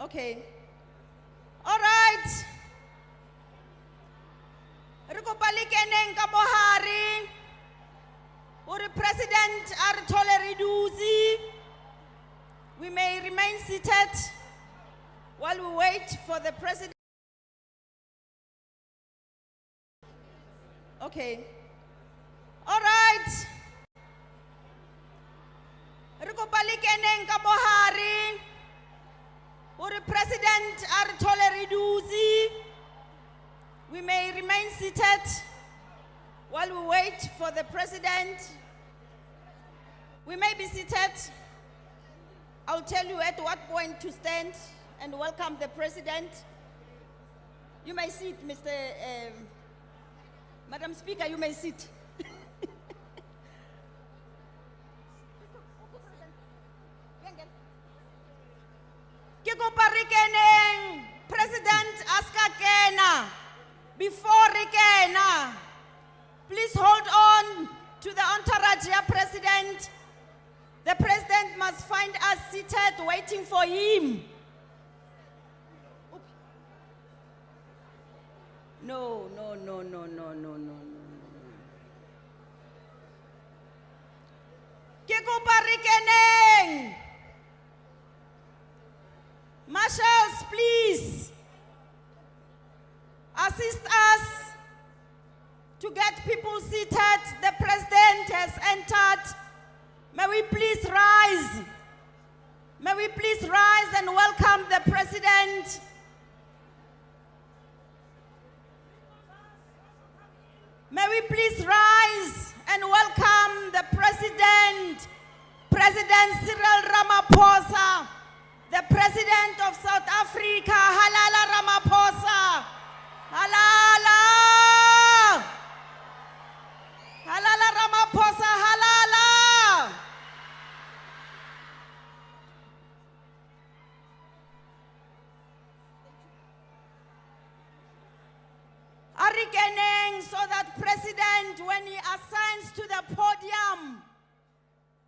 Okay. All right. Rikopalikeneng kamohari. Uri President Artole Riduzi. We may remain seated while we wait for the President. Okay. All right. Rikopalikeneng kamohari. Uri President Artole Riduzi. We may remain seated while we wait for the President. We may be seated. I'll tell you at what point to stand and welcome the President. You may sit, Madam Speaker, you may sit. President Askakena, before Rikena, please hold on to the entourage here, President. The President must find us seated waiting for him. No. Rikening. Marshals, please assist us to get people seated. The President has entered. May we please rise? May we please rise and welcome the President? May we please rise and welcome the President, President Cyril Ramaphosa, the President of South Africa. Halala Ramaphosa. Halala. Halala Ramaphosa. Halala. Arikeneng, so that President, when he assigns to the podium,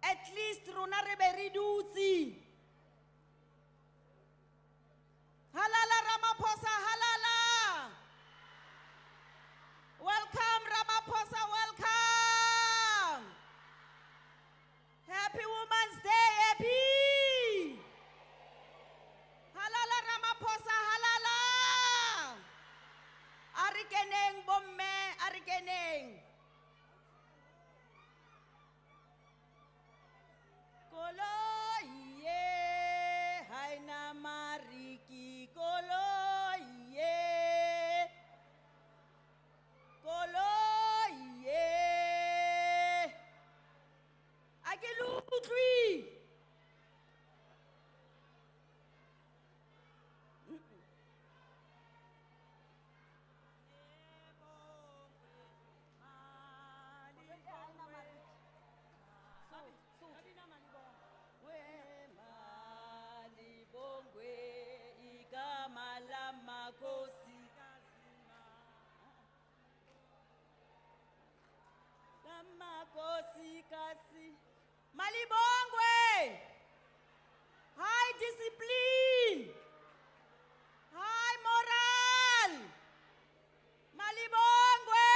at least Runarebe Riduzi. Halala Ramaphosa, halala. Welcome Ramaphosa, welcome. Happy Women's Day, happy. Halala Ramaphosa, halala. Arikeneng bomme, arikeneng. Koloye, haina mariki, koloye. Koloye. Agelutri. Malibongwe, high discipline, high moral. Malibongwe,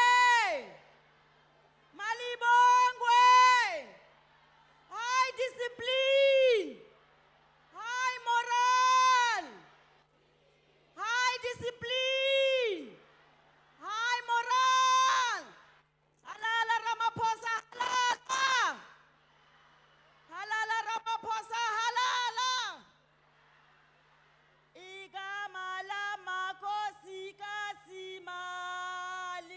Malibongwe, high discipline, high moral, high discipline, high moral. Halala Ramaphosa, halala. Halala Ramaphosa, halala. Igama lama kosi kasi malibongwe.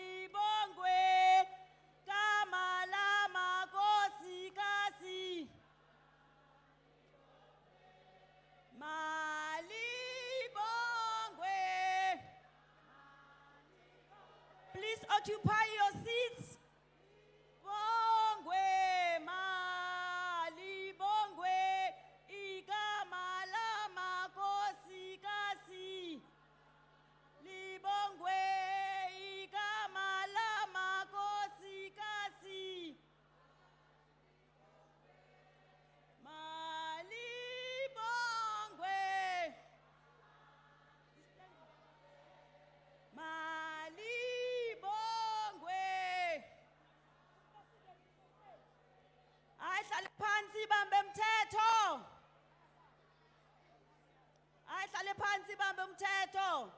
Gama lama kosi kasi malibongwe. Please occupy your seats. Bongwe, malibongwe, igama lama kosi kasi. Libongwe, igama lama kosi kasi. Malibongwe. phansi bambe umthetho.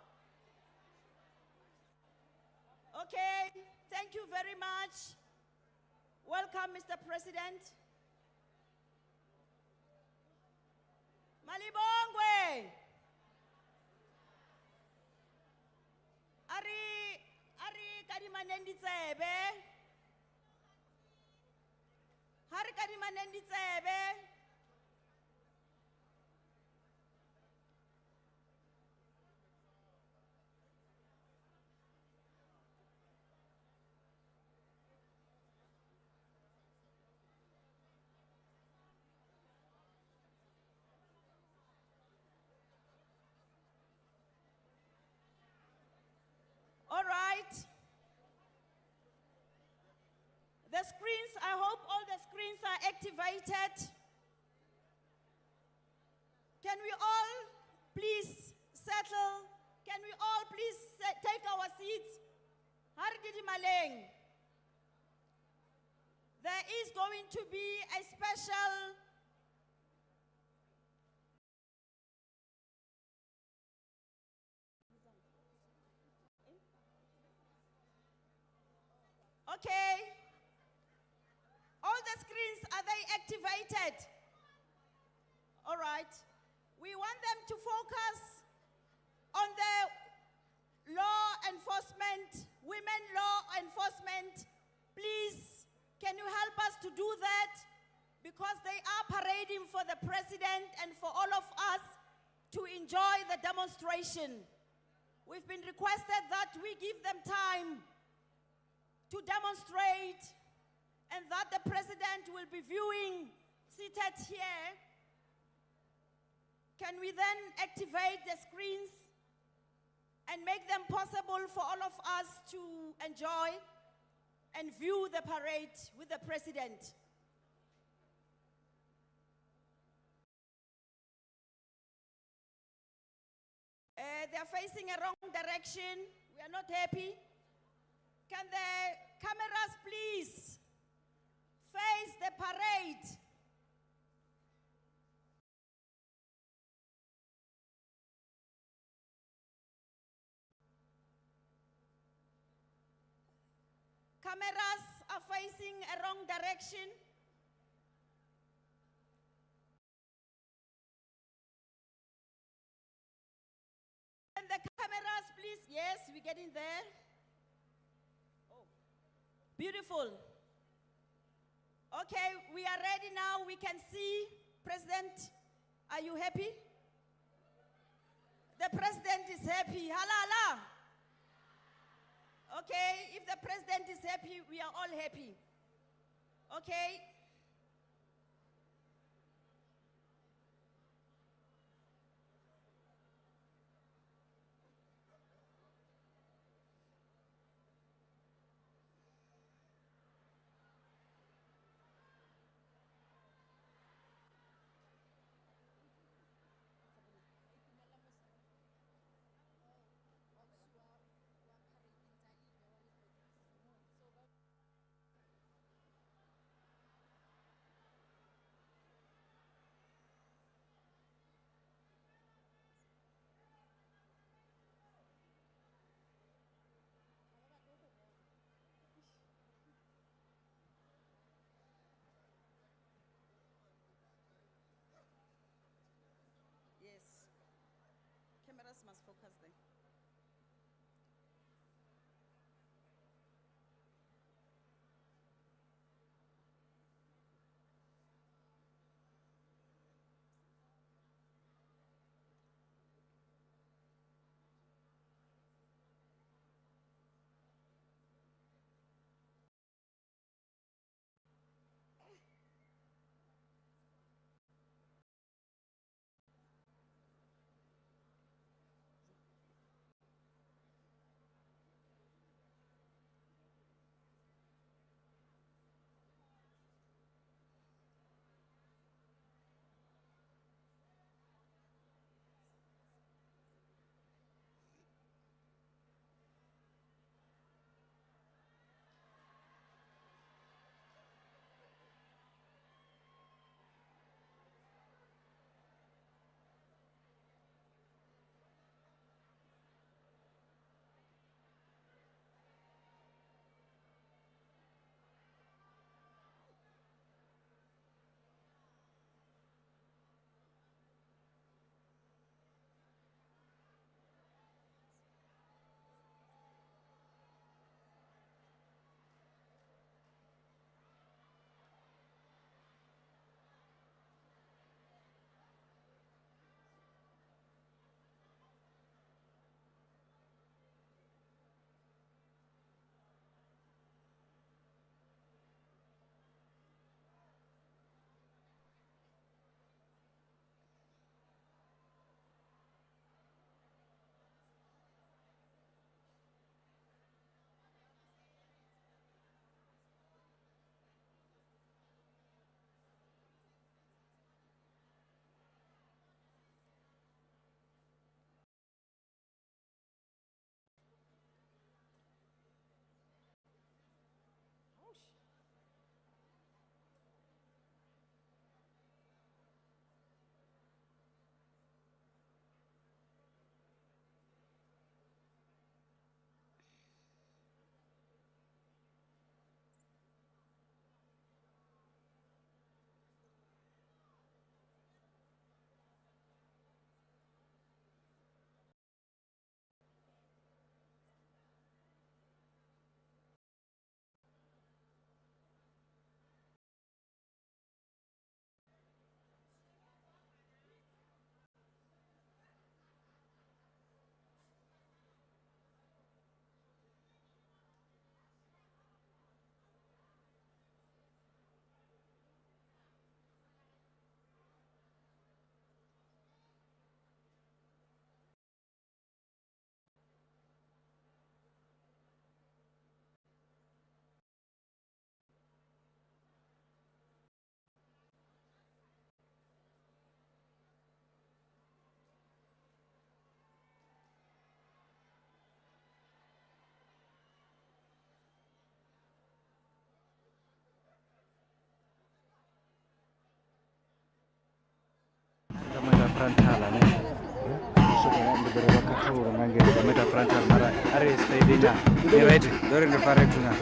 Okay, thank you very much. Welcome, Mr. President. Malibongwe. Ari kadimanendi tsebe. Hari kadimanendi tsebe. All right. The screens, I hope all the screens are activated. Can we all please settle? Can we all please take our seats? Harigidi Maleng. There is going to be a special okay. All the screens, are they activated? All right. We want them to focus on the law enforcement, women law enforcement. Please, can you help us to do that? Because they are parading for the president and for all of us to enjoy the demonstration. We've been requested that we give them time to demonstrate, and that the president will be viewing seated here. Can we then activate the screens and make them possible for all of us to enjoy and view the parade with the president? They are facing a wrong direction. We are not happy. Can the cameras please face the parade? Cameras are facing a wrong direction. And the cameras please, yes, we're getting there. Beautiful. Okay, we are ready now. We can see. President, are you happy? The president is happy. Halala. Okay, if the president is happy, we are all happy. Okay. Yes. Cameras must focus there. frontal ane so ko ambe bere wakati ro nange meta frontal mara are stay dina ni right dore ni fare tuna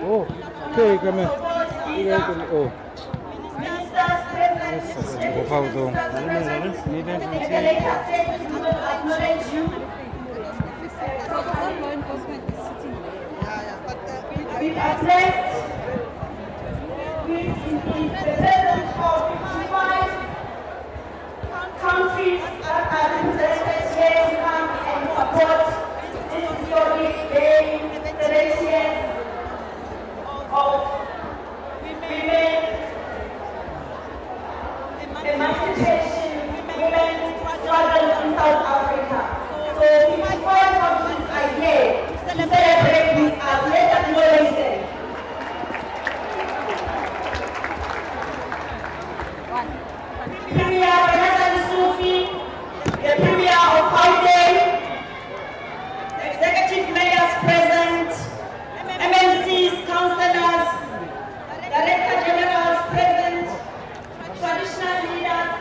Oh, okay, come here. Oh. We've addressed with the presence of 55 countries that are represented here to come and support this historic day celebration of women emancipation, women struggle in South Africa. So 55 countries are here to celebrate with us. Let us acknowledge them. Premier Wathint Sufi, the Premier of Gauteng, Executive Mayors present, MNCs, Councillors, Director Generals present, traditional leaders,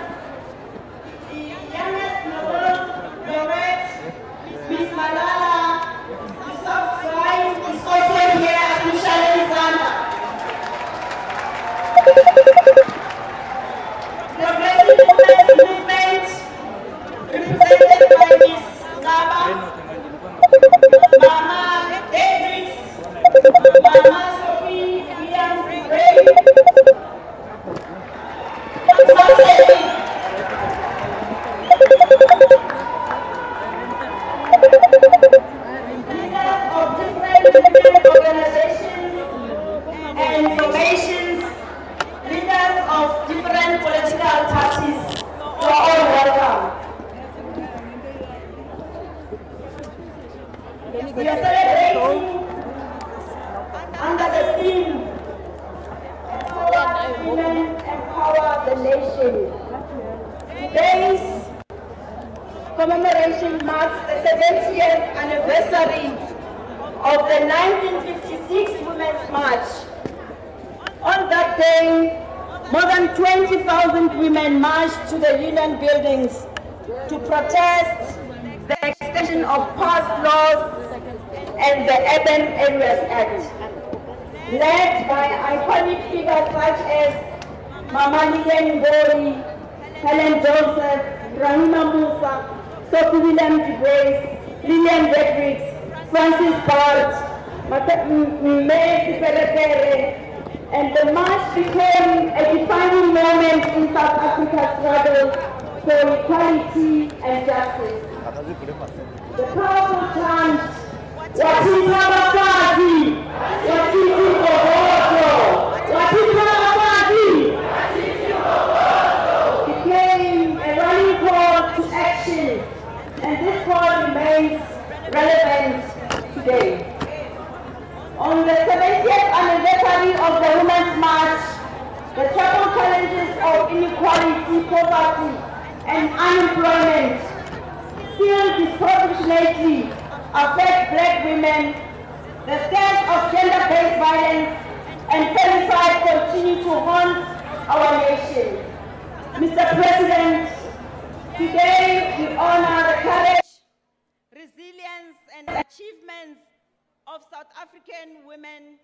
the youngest Nobel laureate, Ms. Malala Yousafzai is also here as Michelle Zanda. Progressive Women's Movement, represented by Ms. Ngaba, Mama Davis, Mama Sophie Williams Gray, leaders of different women organizations and formations, leaders of different political parties, you are all welcome. We are celebrating under the theme, Empower Women, Empower the Nation. Today's commemoration marks the 70th anniversary of the 1956 Women's March. On that day, more than 20,000 women marched to the union buildings to protest the extension of past laws and the Urban Areas Act, led by iconic figures such as Mama Lillian Ngori, Helen Joseph, Rahima Musa, Sophie William Du Bois, Lillian Bedricks, Francis Bart, May Siperekere, and the march became a defining moment in South Africa's struggle for equality and justice. The powerful chant, Wathint Abafazi, Wathint Imbokodo, Wathint Abafazi, became a rallying call to action, and this call remains relevant today. On the 70th anniversary of the Women's March, the triple challenges of inequality, poverty, and unemployment still disproportionately affect Black women. The scourge of gender-based violence and femicide continue to haunt our nation. Mr. President, today we honor the courage, resilience, and achievements of South African women,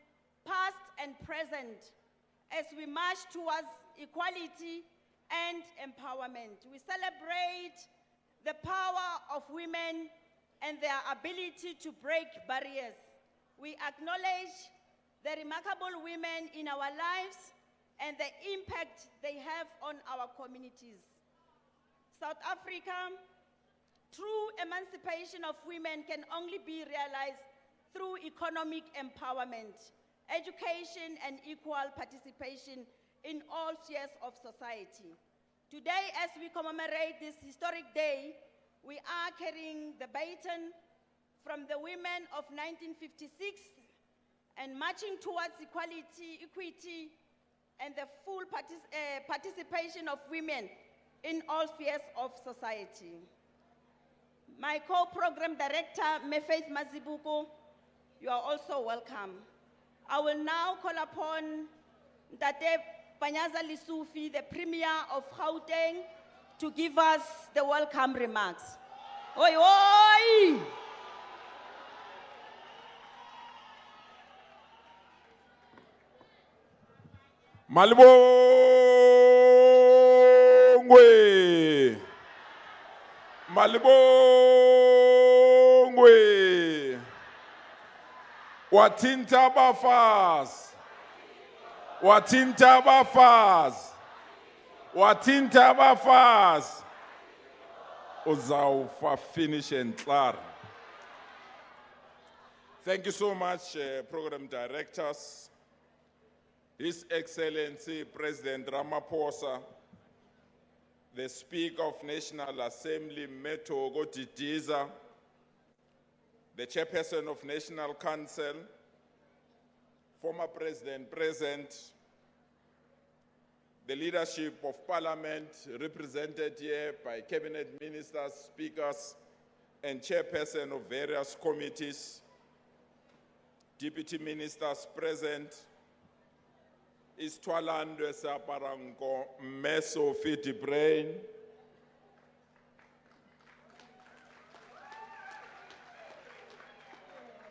past and present, as we march towards equality and empowerment. We celebrate the power of women and their ability to break barriers. We acknowledge the remarkable women in our lives and the impact they have on our communities. South Africa, true emancipation of women can only be realized through economic empowerment, education, and equal participation in all spheres of society. Today, as we commemorate this historic day, we are carrying the baton from the women of 1956 and marching towards equality, equity, and the full participation of women in all spheres of society. My co-program director, Mefaith Mazibuko, you are also welcome. I will now call upon Ntate Panyaza Lesufi, the Premier of Gauteng, to give us the welcome remarks. Oi, oi! Malibongwe! Malibongwe! Wathint Abafazi! Wathint Abafazi! Wathint Abafazi! Uzawufa finish and klar. Thank you so much, program directors. His Excellency President Ramaphosa, the Speaker of National Assembly, Meto Gotidiza, the Chairperson of National Council, former President present, the leadership of Parliament represented here by Cabinet Ministers, Speakers, and Chairperson of various committees, Deputy Ministers present, Istwalando Saparango Meso Fiti Brain,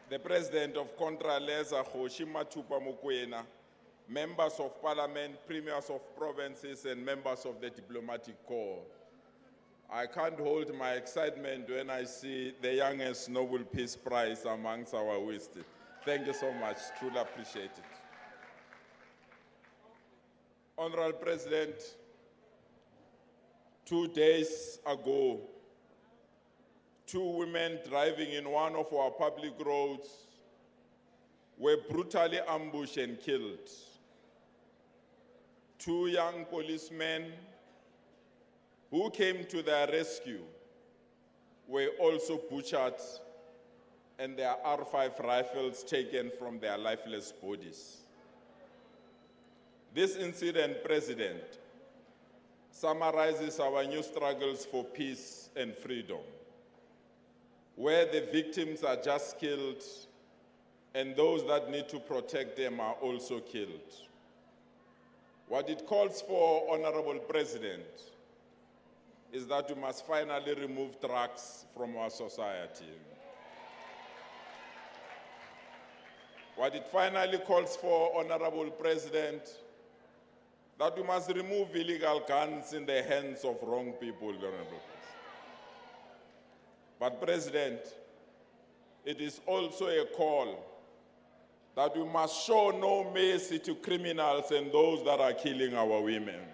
the President of Contralesa Hoshima Tupa Mukwena, members of Parliament, premiers of provinces, and members of the diplomatic corps. I can't hold my excitement when I see the youngest Nobel Peace Prize amongst our wisdom. Thank you so much, truly appreciate it. Honorable President, 2 days ago, 2 women driving in one of our public roads were brutally ambushed and killed. 2 young policemen who came to their rescue were also butchered and their R5 rifles taken from their lifeless bodies. This incident, President, summarizes our new struggles for peace and freedom, where the victims are just killed and those that need to protect them are also killed. What it calls for, Honorable President, is that we must finally remove drugs from our society. What it finally calls for, Honorable President, that we must remove illegal guns in the hands of wrong people, Honorable. But President, it is also a call that we must show no mercy to criminals and those that are killing our women.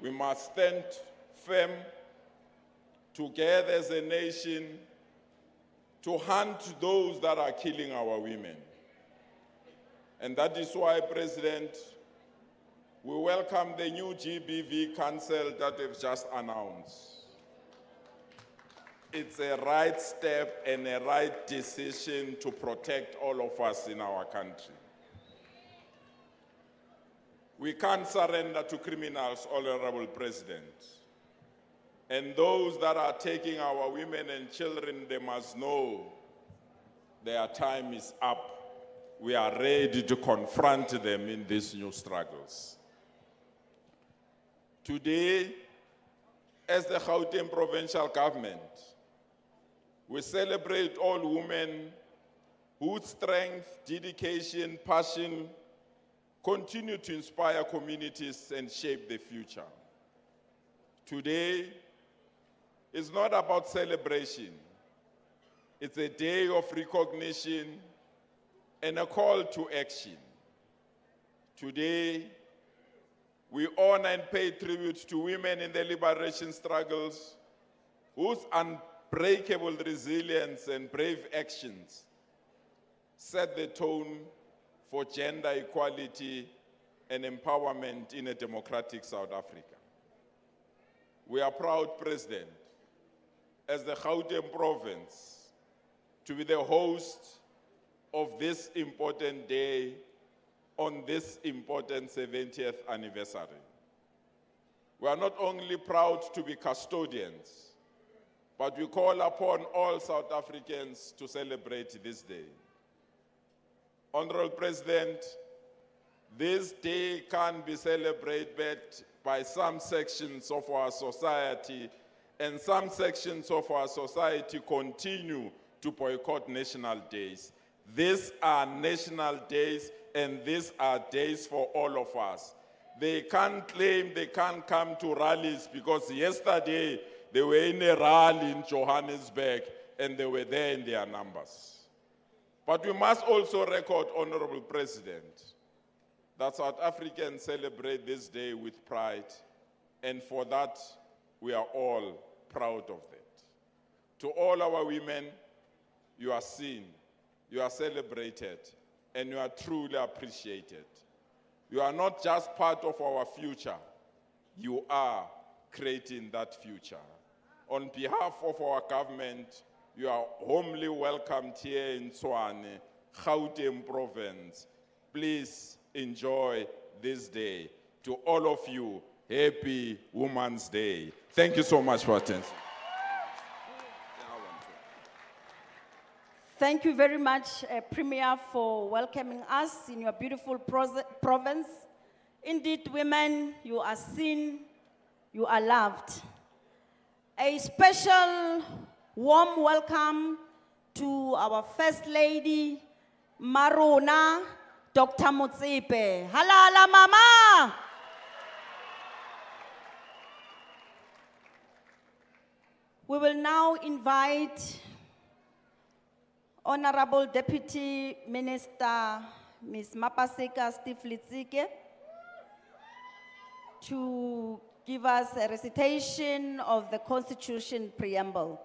We must stand firm together as a nation to hunt those that are killing our women. And that is why, President, we welcome the new GBV Council that we've just announced. It's a right step and a right decision to protect all of us in our country. We can't surrender to criminals, Honorable President. And those that are taking our women and children, they must know their time is up. We are ready to confront them in these new struggles. Today, as the Gauteng provincial government, we celebrate all women whose strength, dedication, passion continue to inspire communities and shape the future. Today is not about celebration. It's a day of recognition and a call to action. Today, we honor and pay tribute to women in the liberation struggles whose unbreakable resilience and brave actions set the tone for gender equality and empowerment in a democratic South Africa. We are proud, President, as the Gauteng province, to be the host of this important day on this important 70th anniversary. We are not only proud to be custodians, but we call upon all South Africans to celebrate this day. Honorable President, this day can be celebrated by some sections of our society And some sections of our society continue to boycott national days. These are national days, and these are days for all of us. They can't claim they can't come to rallies because yesterday they were in a rally in Johannesburg and they were there in their numbers. But we must also record, Honorable President, that South Africans celebrate this day with pride, and for that, we are all proud of that. To all our women, you are seen, you are celebrated, and you are truly appreciated. You are not just part of our future, you are creating that future. On behalf of our government, you are warmly welcomed here in Tshwane, Gauteng province. Please enjoy this day. To all of you, happy Women's Day. Thank you so much for attention. Thank you very much, Premier, for welcoming us in your beautiful province. Indeed, women, you are seen, you are loved. A special warm welcome to our First Lady, Marona, Dr. Motsepe. Halala, Mama! We will now invite Honorable Deputy Minister, Ms. Mapaseka Steve-Litsike, to give us a recitation of the Constitution Preamble.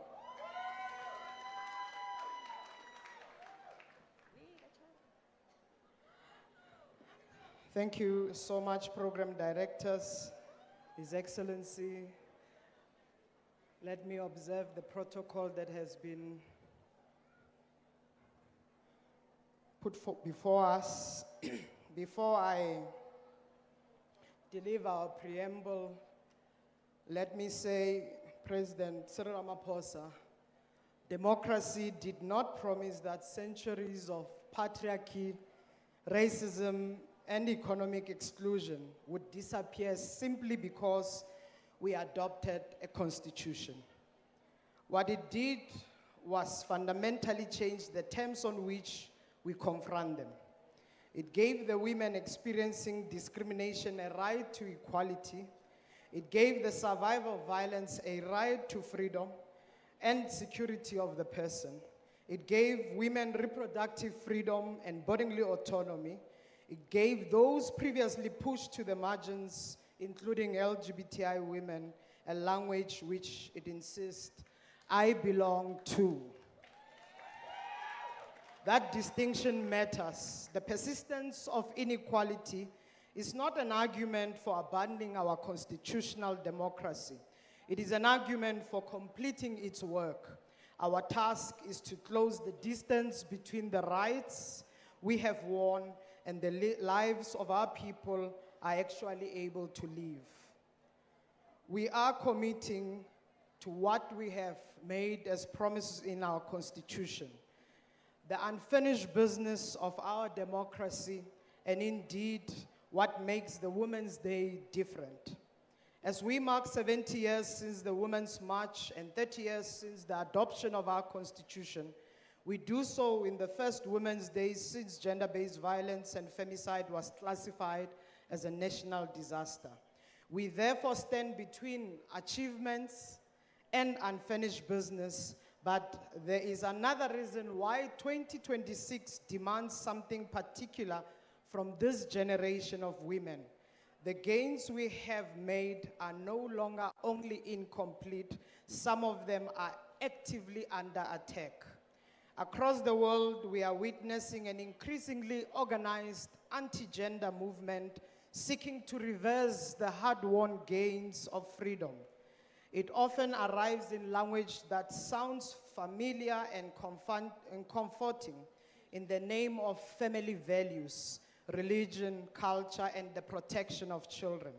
Thank you so much, Program Directors, His Excellency. Let me observe the protocol that has been put before us. Before I deliver our preamble, let me say, President Cyril Ramaphosa, democracy did not promise that centuries of patriarchy, racism, and economic exclusion would disappear simply because we adopted a constitution. What it did was fundamentally change the terms on which we confront them. It gave the women experiencing discrimination a right to equality. It gave the survivor of violence a right to freedom and security of the person. It gave women reproductive freedom and bodily autonomy. It gave those previously pushed to the margins, including LGBTI women, a language which it insists, I belong to. That distinction matters. The persistence of inequality is not an argument for abandoning our constitutional democracy. It is an argument for completing its work. Our task is to close the distance between the rights we have won and the lives of our people are actually able to live. We are committing to what we have made as promises in our Constitution, the unfinished business of our democracy, and indeed what makes the Women's Day different. As we mark 70 years since the Women's March and 30 years since the adoption of our Constitution, we do so in the first Women's Day since gender-based violence and femicide was classified as a national disaster. We therefore stand between achievements and unfinished business, but there is another reason why 2026 demands something particular from this generation of women. The gains we have made are no longer only incomplete, some of them are actively under attack. Across the world, we are witnessing an increasingly organized anti-gender movement seeking to reverse the hard-won gains of freedom. It often arrives in language that sounds familiar and comforting in the name of family values, religion, culture, and the protection of children.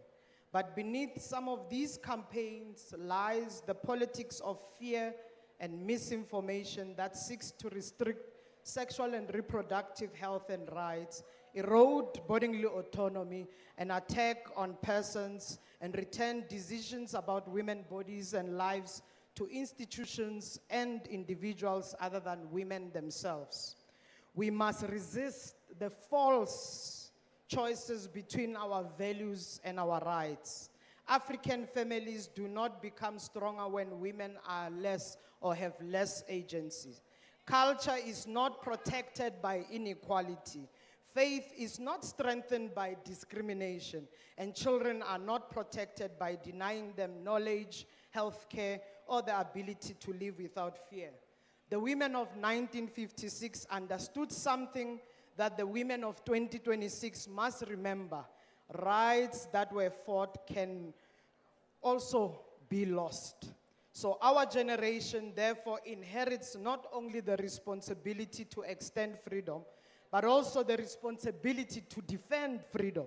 But beneath some of these campaigns lies the politics of fear and misinformation that seeks to restrict sexual and reproductive health and rights, erode bodily autonomy, and attack on persons and return decisions about women's bodies and lives to institutions and individuals other than women themselves. We must resist the false choices between our values and our rights. African families do not become stronger when women are less or have less agency. Culture is not protected by inequality. Faith is not strengthened by discrimination, and children are not protected by denying them knowledge, health care, or the ability to live without fear. The women of 1956 understood something that the women of 2026 must remember. Rights that were fought can also be lost. So our generation therefore inherits not only the responsibility to extend freedom, but also the responsibility to defend freedom.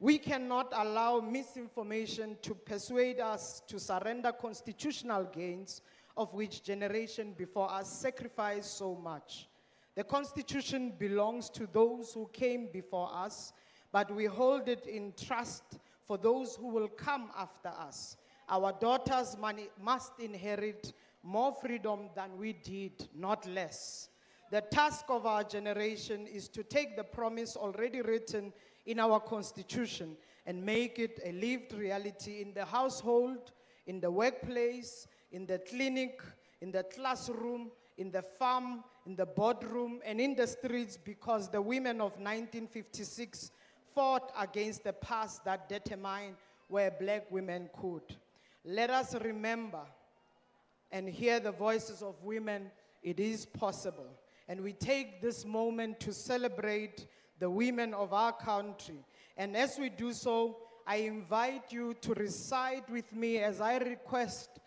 We cannot allow misinformation to persuade us to surrender constitutional gains of which generation before us sacrificed so much. The Constitution belongs to those who came before us, but we hold it in trust for those who will come after us. Our daughters must inherit more freedom than we did, not less. The task of our generation is to take the promise already written in our Constitution and make it a lived reality in the household, in the workplace, in the clinic, in the classroom, in the farm, in the boardroom, and in the streets, because the women of 1956 fought against the past that determined where black women could. Let us remember and hear the voices of women. It is possible. And we take this moment to celebrate the women of our country. And as we do so, I invite you to recite with me as I request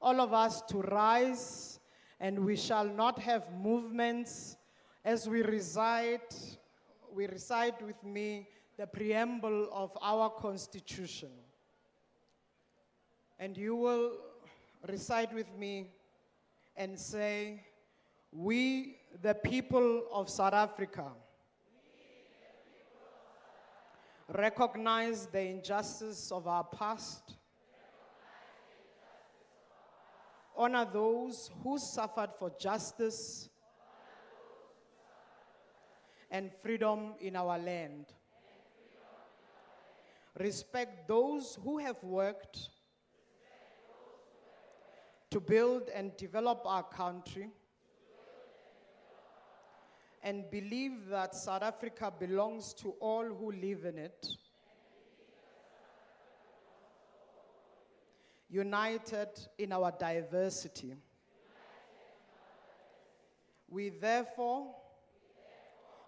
all of us to rise, and we shall not have movements as we recite with me the preamble of our Constitution. And you will recite with me and say, "We, the people of South Africa, recognize the injustice of our past, honor those who suffered for justice and freedom in our land, respect those who have worked to build and develop our country, and believe that South Africa belongs to all who live in it, united in our diversity. We therefore,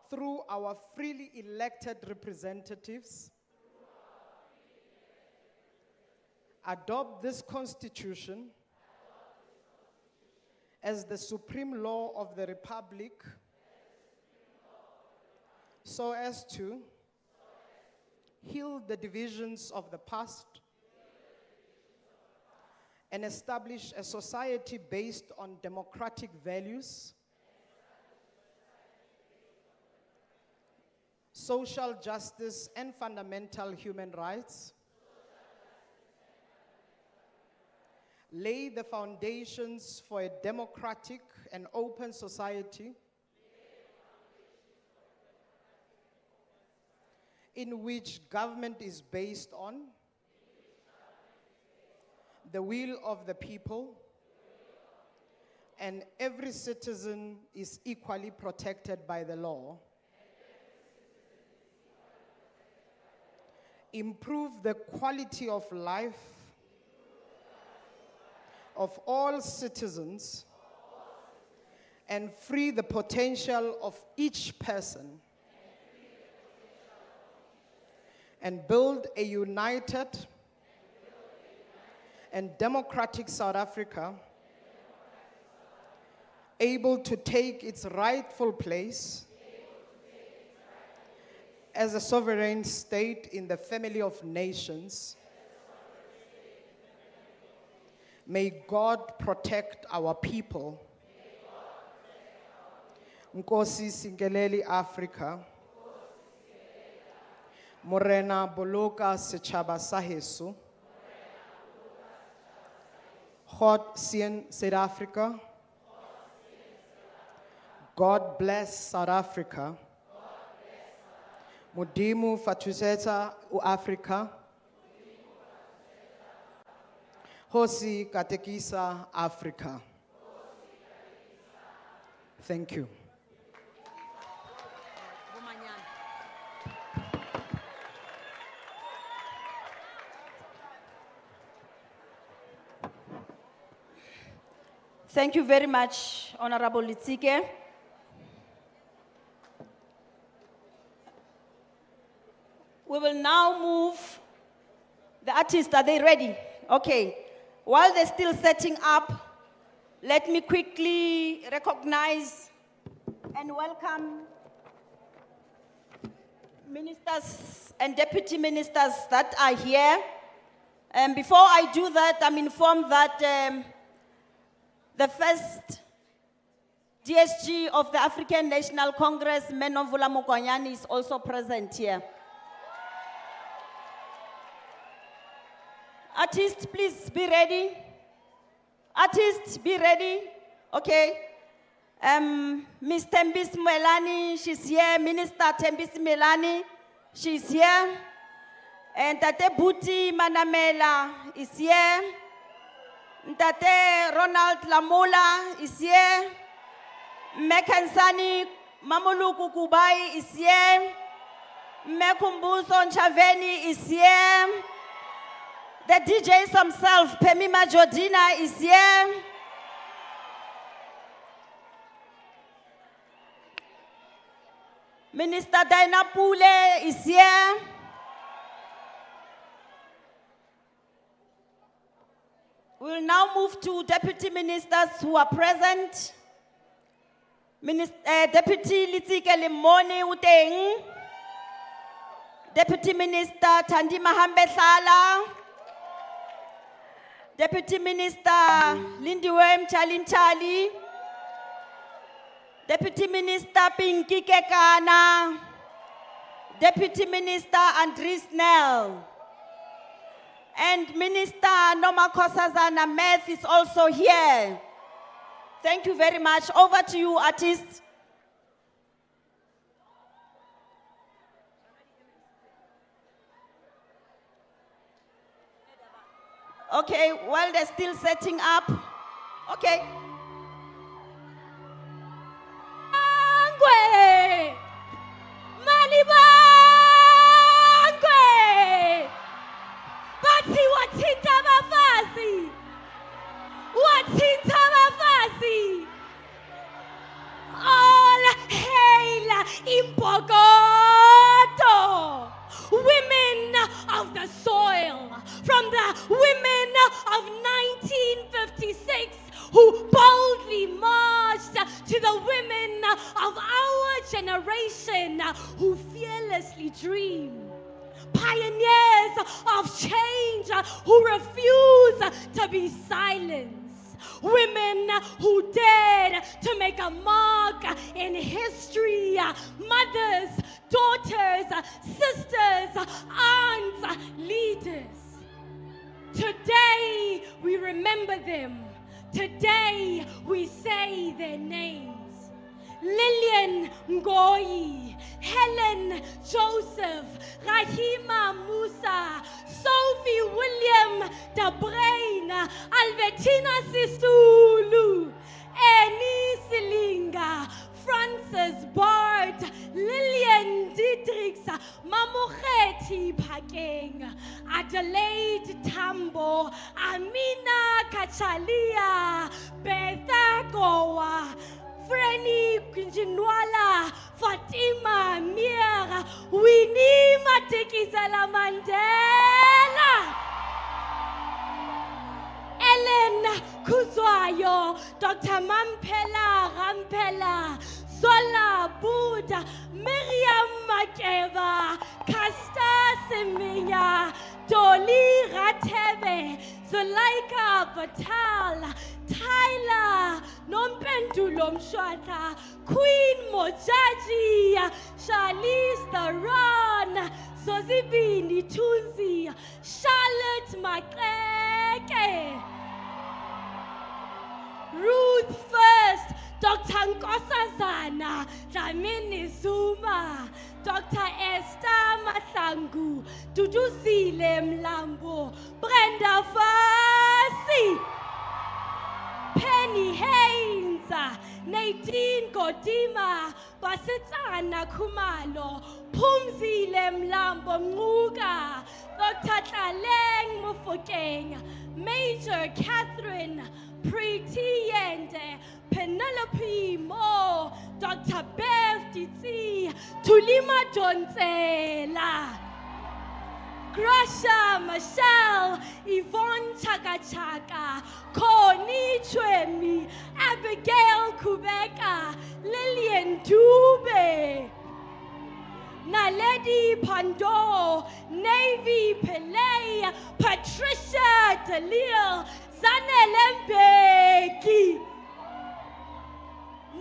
through our freely elected representatives, adopt this Constitution as the supreme law of the Republic, so as to heal the divisions of the past and establish a society based on democratic values, social justice, and fundamental human rights, lay the foundations for a democratic and open society in which government is based on the will of the people, and every citizen is equally protected by the law. Improve the quality of life of all citizens and free the potential of each person, and build a united and democratic South Africa, able to take its rightful place as a sovereign state in the family of nations. May God protect our people. Nkosi Singeleli Africa. Morena Boloka Sechaba Sahesu. God sien South Africa. God bless South Africa. Mudimu fatuseta u-Afrika. Hosi katekisa Africa. Thank you. Thank you very much, Honorable Litsike. We will now move. The artists, are they ready? Okay. While they're still setting up, let me quickly recognize and welcome ministers and deputy ministers that are here. And before I do that, I'm informed that the first DSG of the African National Congress, Menovula Mokwanyani, is also present here. Artists, please be ready. Artists, be ready. Okay. Ms. Tembis Melani, she's here. Minister Tembis Melani, she's here. And Tate Buti Manamela is here. Tate Ronald Lamola is here. Mekansani Mamuluku Kubai is here. Mekumbuso Nchaveni is here. The DJs himself, Pemima Jodina, is here. Minister Daina Pule is here. We will now move to deputy ministers who are present. Deputy Litsike Limoni Uteng. Deputy Minister Thandi Mahambe Sala. Deputy Minister Lindiwe Mchalinchali. Deputy Minister Pinky Kekana. Deputy Minister Andries Nel. And Minister Noma Kosazana Meth is also here. Thank you very much. Over to you, artists. Okay, while they're still setting up. Okay. Angwe! Malibangwe! Bathi Wathint Abafazi! Wathint Abafazi! All hail Imbokodo! Women of the soil, from the women of 1956 who boldly marched to the women of our generation who fearlessly dream. Pioneers of change who refuse to be silenced. Women who dared to make a mark in history. Mothers, daughters, sisters, aunts, leaders. Today we remember them. Today we say their names. Lillian Ngoyi, Helen Joseph, Rahima Musa, Sophie William De Bruyn, Albertina Sisulu, Annie Silinga, Frances Bart, Lillian Dietrichs, Mamokgethi Phakeng, Adelaide Tambo, Amina Kachalia, Betha Goa, Freni Kunjinwala, Fatima Mir, Winnie Madikizela Mandela, Ellen Kuzwayo, Dr. Mampela Rampela, Zola Buddha, Miriam Makeva, Kasta Seminya, Dolly Ratebe, Zulaika Batal, Tyler, Nompendulo Mshwata, Queen Mojaji, Charlize Theron, Zozibini Tunzi, Charlotte Makreke, Group First, Dr. Nkosazana Dlamini Zuma, Dr. Esther Mahlangu, Duduzile Mlambo, Brenda Fassie, Penny Haynes, Nadine Godima, Basitsana Kumalo, Pumzile Mlambo Mnuga, Dr. Tlaleng Mufokeng, Major Catherine Preeti Yende, Penelope Mo, Dr. Bev Titi, Tulima Donsela, Grasha Michelle, Yvonne Chaka, Connie Chwemi, Abigail Kubeka, Lillian Dube, Naledi Pando, Navy Pele, Patricia Delil, Zanelembeki,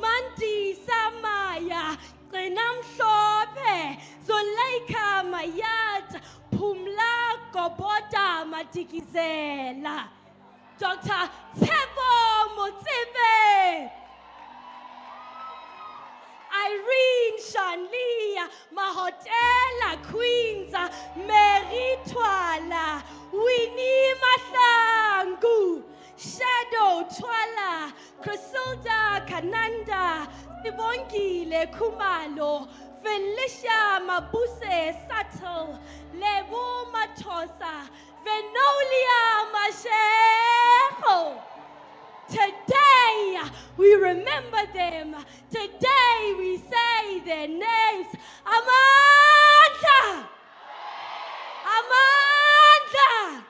Mandy Samaya, Renam Shope, Zuleika Mayat, Pumla Gobota Matikizela, Dr. Tebo Motibe, Irene Shanli, Mahotela Queens, Mary Twala, Winnie Mahlangu, Shadow Twala, Crisilda Kananda, Sibongile Kumalo, Felicia Mabuse Satel, Lebu Matosa, Venolia Mashego. Today we remember them. Today we say their names. Amanda! Amanda!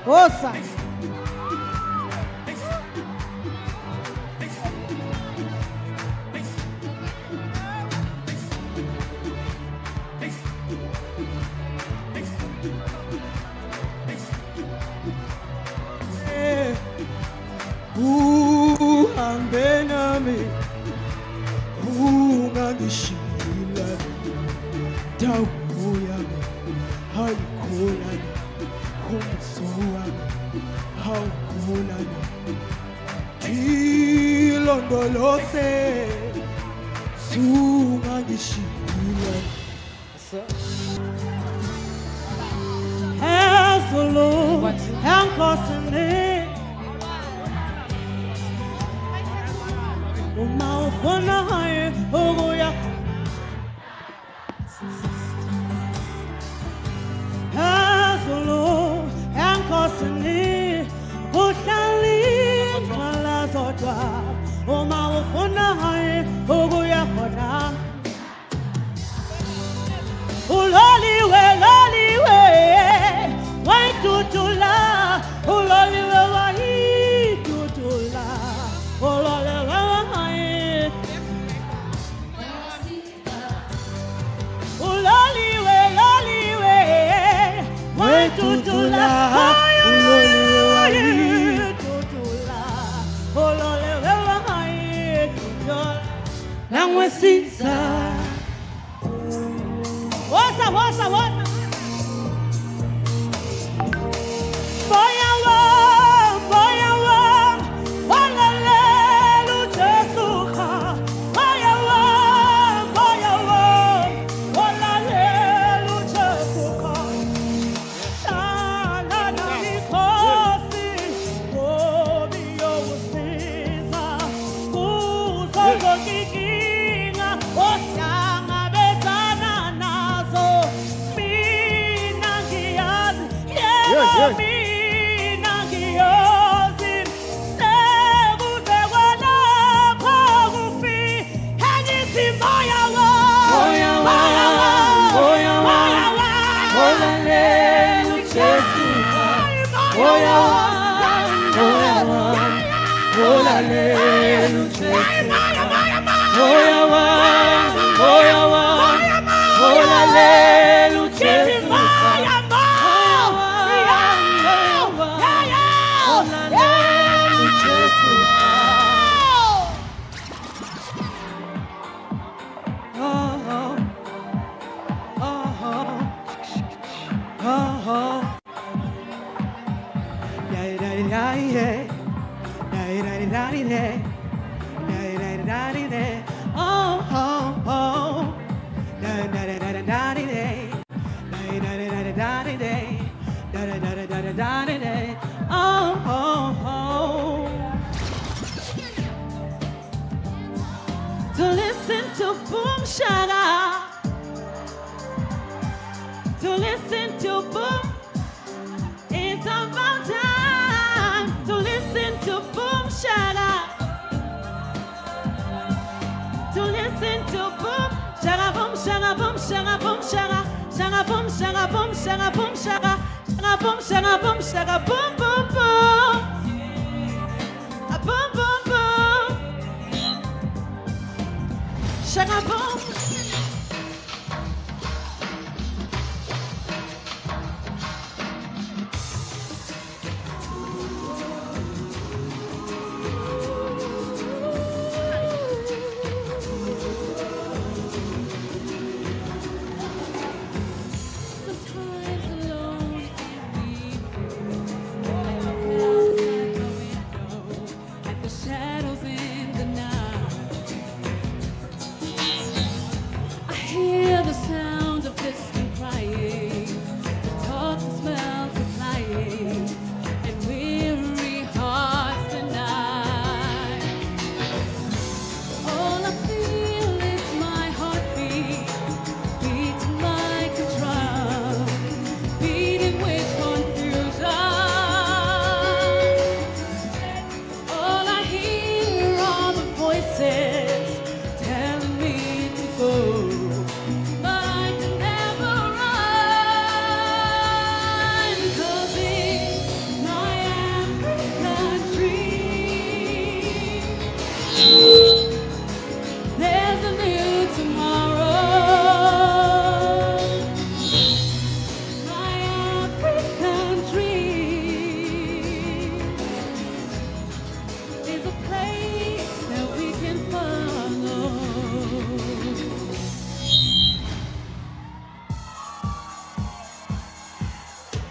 Osa. Ambenami, ungangishila, dawuyami, hayikolani, kumsuwami, hawukolani, tilondolose, sungangishila. Hazolo, hankosene. Uma ufuna haye ubuya Hazolo enkosini uhlali ngala zodwa Uma ufuna haye ubuya khona Uloliwe loliwe wayitutula uloliwe wayitutula uloliwe tutula, tutula, olole hai tutula, langwesisa. Wasa. Boya wa, olole lutesuka. Boya wa, olole lutesuka. to boom shaka. To listen to boom. It's about time to listen to boom shaka. To listen to boom shaka boom shaka boom shaka boom shaka shaka boom shaka boom shaka boom shaka shaka boom shaka boom shaka boom boom boom. A boom boom boom. Shaka boom.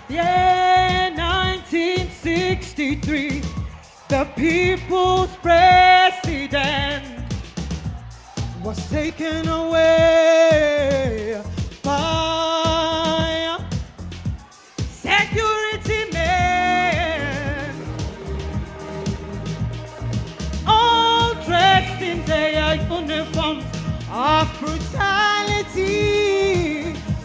Yeah, 1963, the people's president was taken away by security men, all dressed in their uniforms of brutality,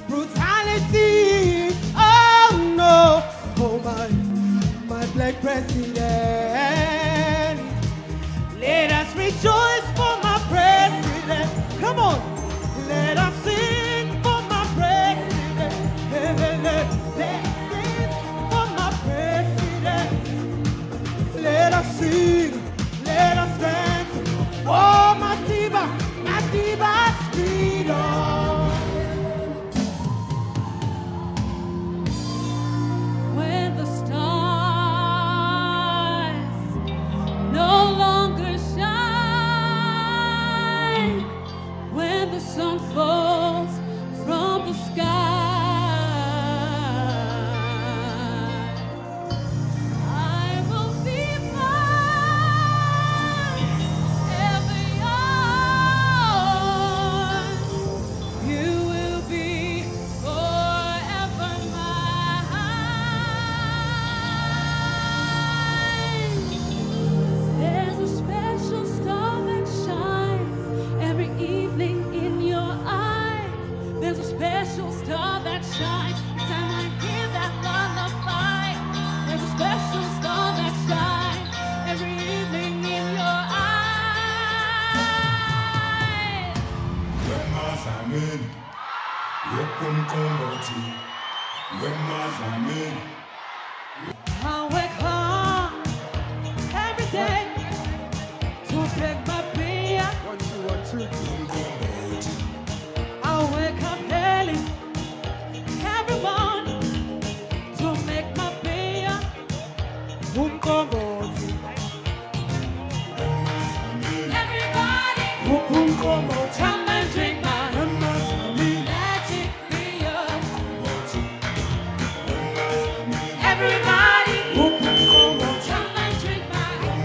brutality. Oh no, oh my black president. Let us rejoice for my president. Come on, let us sing for my president. Let's sing for my president. Let us sing, let us dance. Oh, my diva's freedom. When the stars no longer shine, when the sun falls from the sky, I will be mine, ever yours. You will be forever mine. There's a special star that shines every evening in your eye. There's a special star that shines every time I hear that lullaby. There's a special star that shines every evening in your eye. I wake up every day to pick my beer. 1, 2, 1, 2. I wake up daily, everyone, to make my beer. Everybody, come and drink my magic beer. Everybody, come and drink my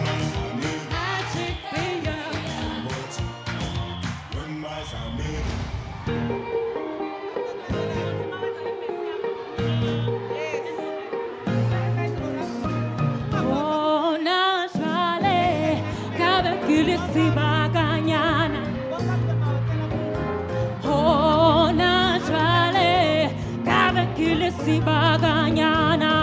magic beer. Oh, naturally, cada kilisi baganyana. kilisi baganyana.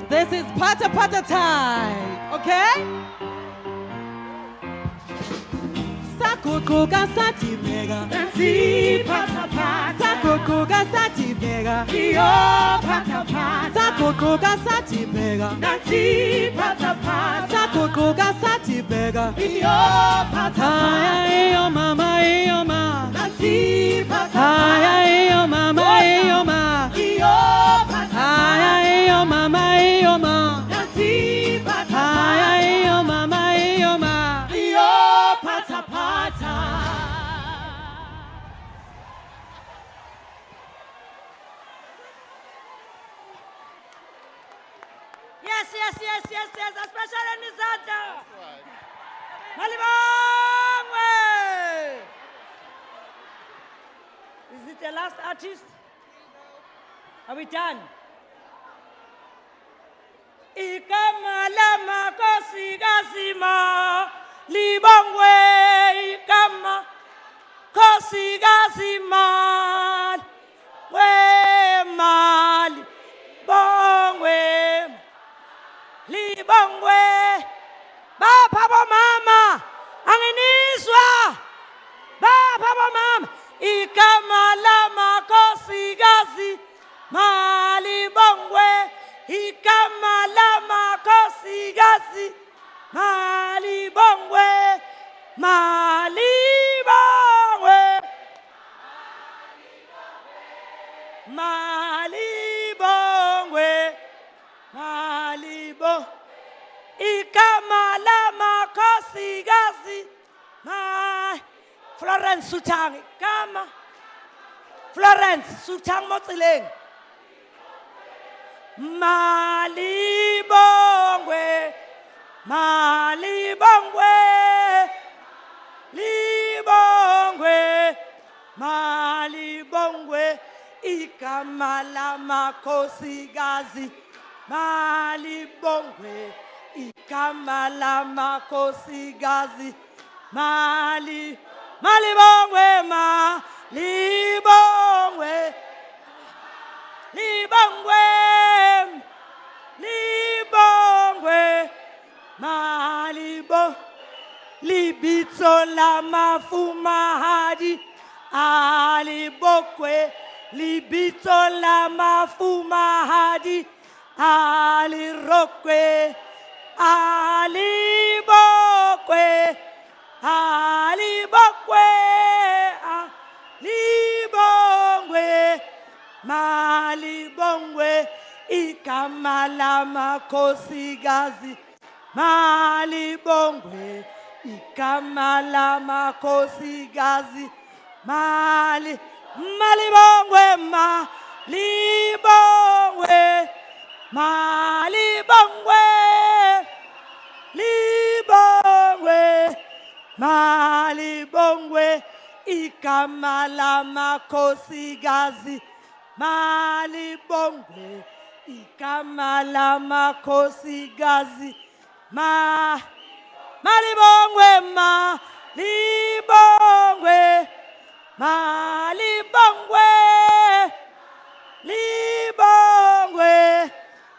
This is pata time, okay? Sakukuga sati bega, nanti pata. Sakukuga sati bega, iyo pata. Sakukuga sati bega, nanti pata. Sakukuga sati bega, iyo pata. Iyo mama, nanti pata. Iyo mama, iyo pata. Iyo mama, nanti pata. Iyo mama, iyo pata. Yes, especially Nizata. Malibongwe. Is it the last artist? Are we done? Ikamala makosi gazima libongwe ikama kosi gazima we mali bongwe libongwe bapha bomama anginiswa bapha bomama ikamala makosi gazima libongwe ikamala makosi gazima malibongwe malibongwe malibongwe malibo ikamala makosi gazima Florence Sutang kama Florence Sutang motsileng malibongwe malibongwe libongwe malibongwe ikamala makosi gazi malibongwe ikamala makosi gazi malibongwe malibongwe libongwe libongwe malibo libitso la mafumahadi alibokwe libitso la mafumahadi alirokwe alibokwe alibokwe alibongwe malibongwe ikamala makosi gazi malibongwe ikamala makosi gazi malibongwe malibongwe malibongwe libongwe malibongwe ikamala makosi gazi malibongwe ikamala makosi gazi malibongwe, malibongwe, malibongwe, libongwe,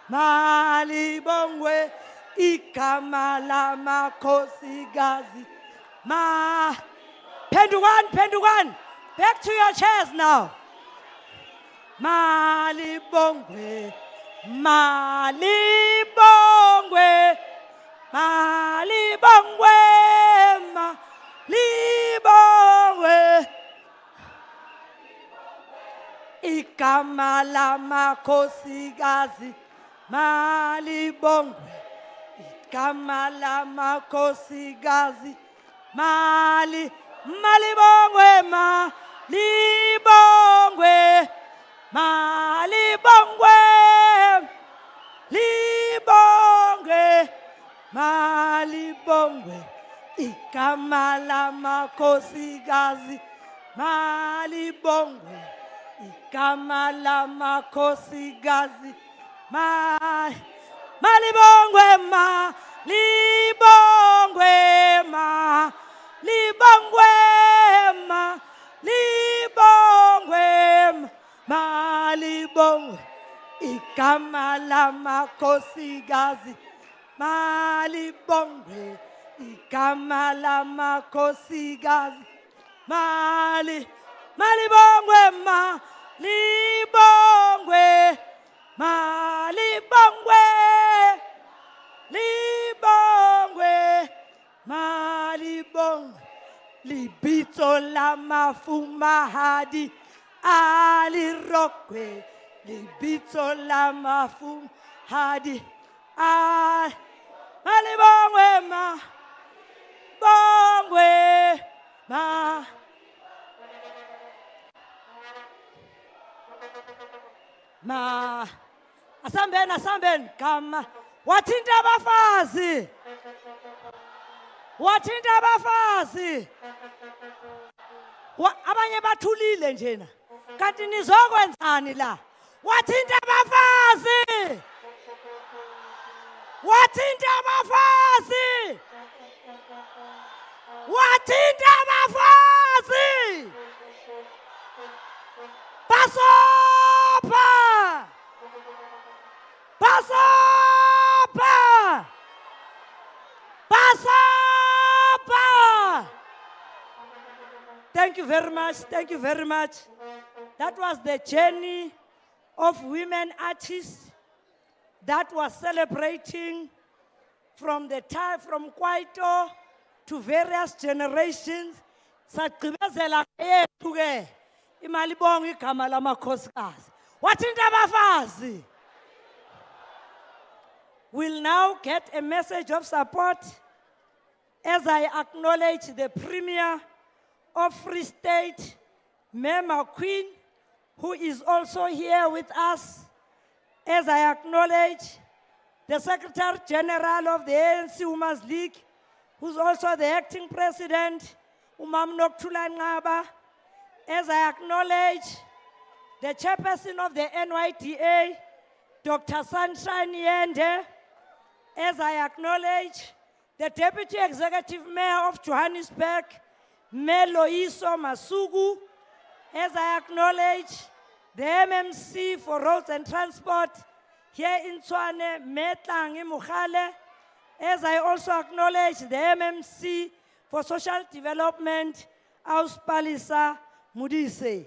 malibongwe, igama lamakhosikazi. Pendukan, back to your chairs now. Malibongwe, malibongwe, malibongwe, malibongwe, igama lamakhosikazi. Malibongwe, igama lamakhosikazi. Malibongwe, malibongwe, malibongwe, libongwe, malibongwe, igama lamakhosikazi. Malibongwe, igama lamakhosikazi. Malibongwe, malibongwe, malibongwe, malibongwe, malibongwe, igama lamakhosikazi. Malibongwe, igama lamakhosikazi. Malibongwe, malibongwe, malibongwe, libongwe, malibongwe, libitso la mafumahadi alirokwe, libitso la mafumahadi malibongwe, malibongwe, Asamben, kama Wathint Abafazi, Wathint Abafazi, abanye bathulile njena, kanti nizokwenzani la? Wathint Abafazi, Wathint Abafazi, Wathint Abafazi, Pasopa, Pasopa, Pasopa. Thank you very much. Thank you very much. That was the journey of women artists that was celebrating from the time from Kwaito to various generations. Sagqibezela yethu ke imalibonga igama lamakhosikazi. Wathint Abafazi will now get a message of support as I acknowledge the Premier of Free State, Mema Queen, who is also here with us, as I acknowledge the Secretary General of the ANC Women's League, who's also the acting president, Umam Nokuthula Nqaba, as I acknowledge the chairperson of the NYDA, Dr. Sunshine Yende, as I acknowledge the Deputy Executive Mayor of Johannesburg, Meloiso Masugu, as I acknowledge the MMC for Roads and Transport here in Tshwane, Metlang Mukhale, as I also acknowledge the MMC for Social Development, Auspalisa Mudise.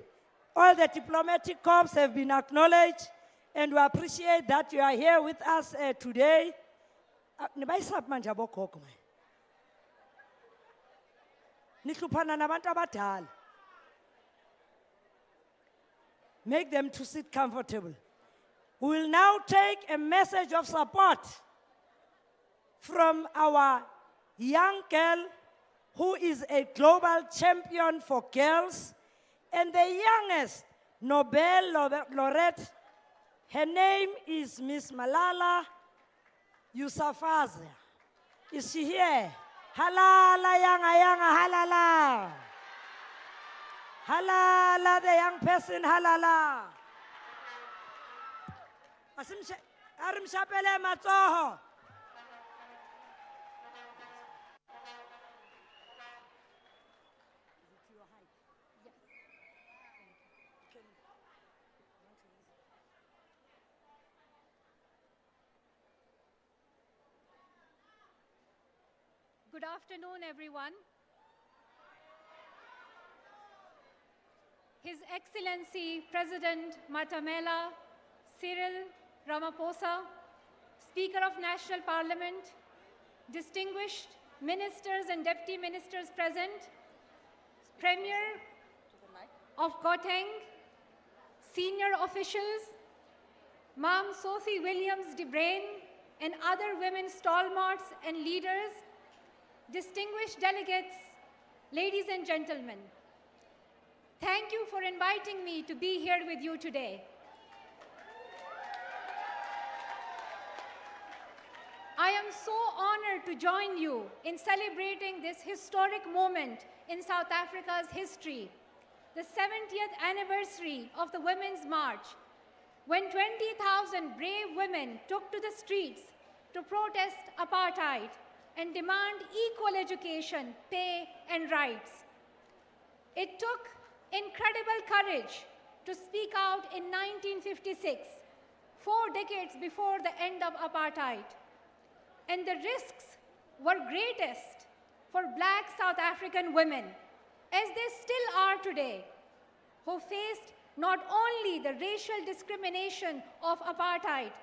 All the diplomatic corps have been acknowledged, and we appreciate that you are here with us today. Make them to sit comfortable. We will now take a message of support from our young girl who is a global champion for girls and the youngest Nobel laureate. Her name is Miss Malala Yousafzai. Is she here? Halala, yanga, halala. Halala, the young person, halala. Arim Shapele Matsoho. Good afternoon, everyone. His Excellency President Matamela Cyril Ramaphosa, Speaker of National Parliament, distinguished ministers and deputy ministers present, Premier of Gauteng, senior officials, Ma'am Sophie Williams-De Bruyn, and other women stalwarts and leaders, distinguished delegates, ladies and gentlemen. Thank you for inviting me to be here with you today. I am so honored to join you in celebrating this historic moment in South Africa's history, the 70th anniversary of the Women's March, when 20,000 brave women took to the streets to protest apartheid and demand equal education, pay, and rights. It took incredible courage to speak out in 1956, 4 decades before the end of apartheid. And the risks were greatest for Black South African women, as they still are today, who faced not only the racial discrimination of apartheid,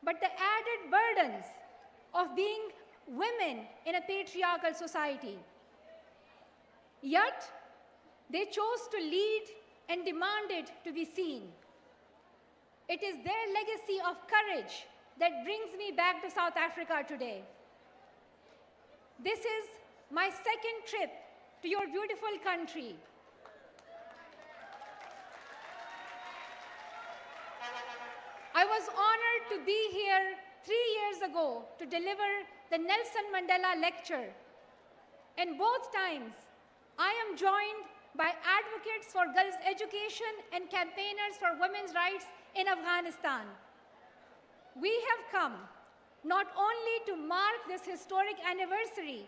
but the added burdens of being women in a patriarchal society. Yet, they chose to lead and demanded to be seen. It is their legacy of courage that brings me back to South Africa today. This is my second trip to your beautiful country. I was honored to be here 3 years ago to deliver the Nelson Mandela Lecture. And both times, I am joined by advocates for girls' education and campaigners for women's rights in Afghanistan. We have come not only to mark this historic anniversary,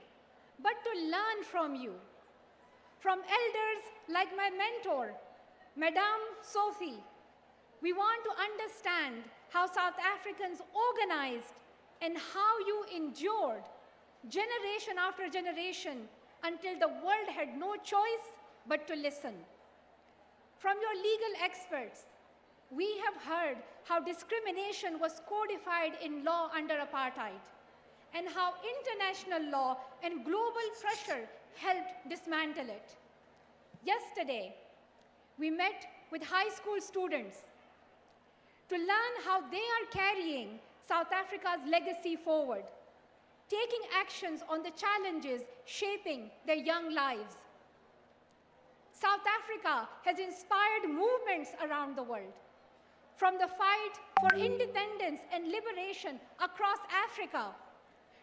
but to learn from you, from elders like my mentor, Madame Sophie. We want to understand how South Africans organized and how you endured generation after generation until the world had no choice but to listen. From your legal experts, we have heard how discrimination was codified in law under apartheid, and how international law and global pressure helped dismantle it. Yesterday, we met with high school students to learn how they are carrying South Africa's legacy forward, taking actions on the challenges shaping their young lives. South Africa has inspired movements around the world, from the fight for independence and liberation across Africa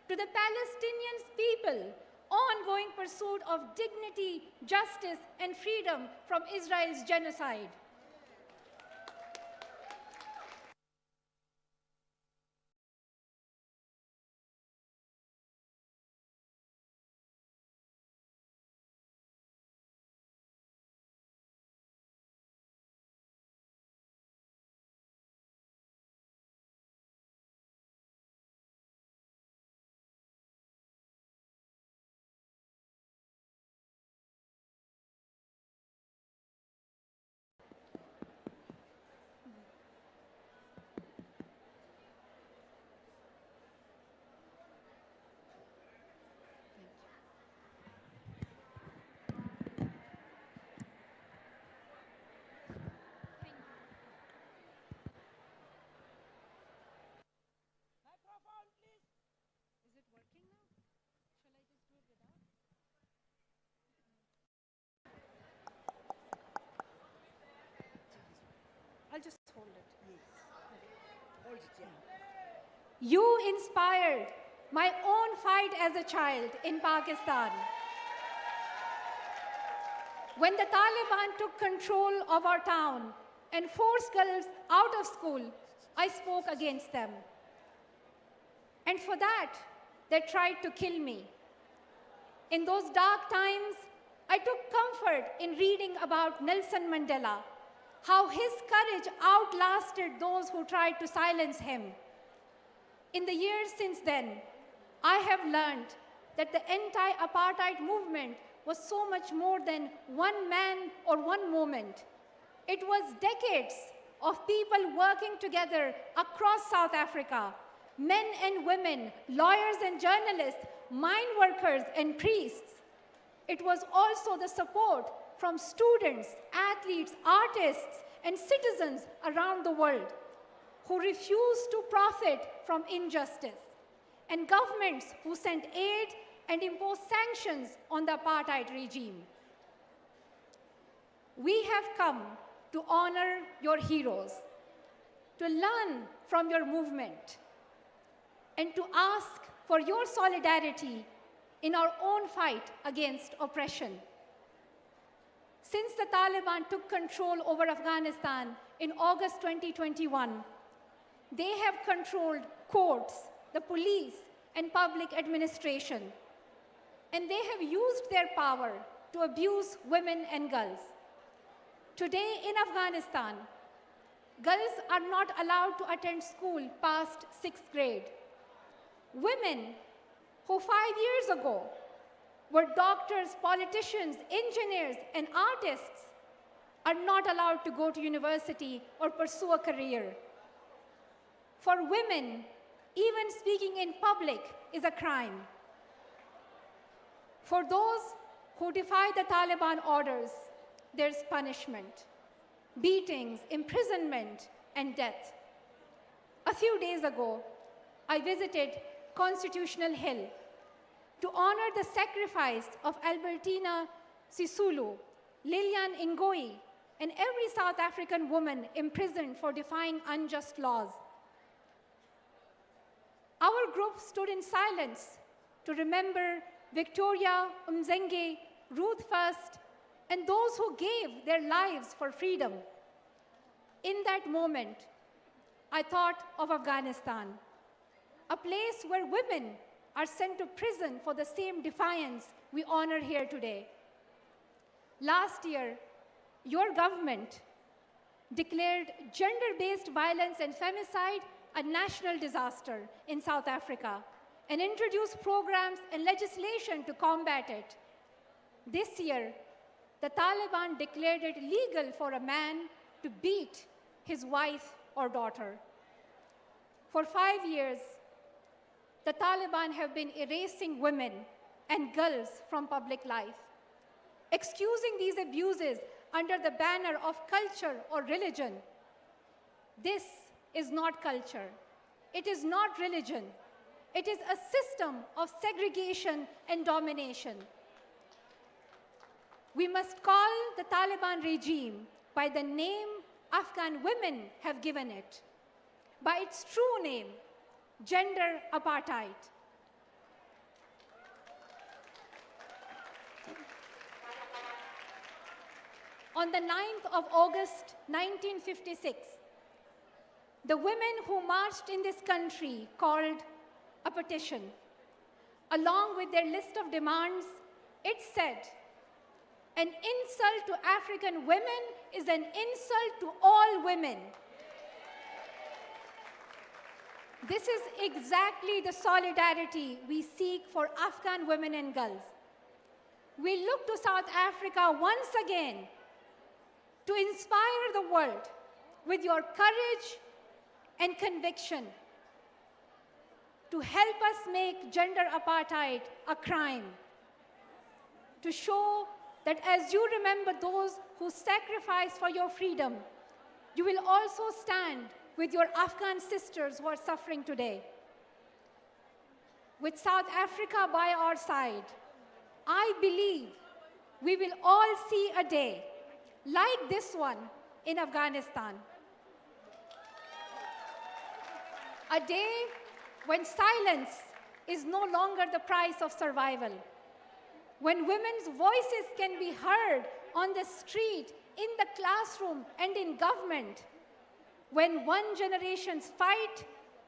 to the Palestinian people's ongoing pursuit of dignity, justice, and freedom from Israel's genocide. I'll just hold it. Yes. Hold it, yeah. You inspired my own fight as a child in Pakistan. When the Taliban took control of our town and forced girls out of school, I spoke against them. And for that, they tried to kill me. In those dark times, I took comfort in reading about Nelson Mandela, how his courage outlasted those who tried to silence him. In the years since then, I have learned that the anti-apartheid movement was so much more than one man or one moment. It was decades of people working together across South Africa, men and women, lawyers and journalists, mine workers and priests. It was also the support from students, athletes, artists, and citizens around the world who refused to profit from injustice, and governments who sent aid and imposed sanctions on the apartheid regime. We have come to honor your heroes, to learn from your movement, and to ask for your solidarity in our own fight against oppression. Since the Taliban took control over Afghanistan in August 2021, they have controlled courts, the police, and public administration. And they have used their power to abuse women and girls. Today in Afghanistan, girls are not allowed to attend school past 6th grade. Women who 5 years ago were doctors, politicians, engineers, and artists are not allowed to go to university or pursue a career. For women, even speaking in public is a crime. For those who defy the Taliban orders, there's punishment, beatings, imprisonment, and death. A few days ago, I visited Constitutional Hill to honor the sacrifice of Albertina Sisulu, Lilian Ngoyi, and every South African woman imprisoned for defying unjust laws. Our group stood in silence to remember Victoria Umzenge, Ruth First, and those who gave their lives for freedom. In that moment, I thought of Afghanistan, a place where women are sent to prison for the same defiance we honor here today. Last year, your government declared gender-based violence and femicide a national disaster in South Africa and introduced programs and legislation to combat it. This year, the Taliban declared it legal for a man to beat his wife or daughter. For 5 years, the Taliban have been erasing women and girls from public life, excusing these abuses under the banner of culture or religion. This is not culture. It is not religion. It is a system of segregation and domination. We must call the Taliban regime by the name Afghan women have given it, by its true name, gender apartheid. On the 9th of August, 1956, the women who marched in this country called a petition. Along with their list of demands, it said, "An insult to African women is an insult to all women." This is exactly the solidarity we seek for Afghan women and girls. We look to South Africa once again to inspire the world with your courage and conviction to help us make gender apartheid a crime, to show that as you remember those who sacrificed for your freedom, you will also stand with your Afghan sisters who are suffering today. With South Africa by our side, I believe we will all see a day like this one in Afghanistan. A day when silence is no longer the price of survival, when women's voices can be heard on the street, in the classroom, and in government, when one generation's fight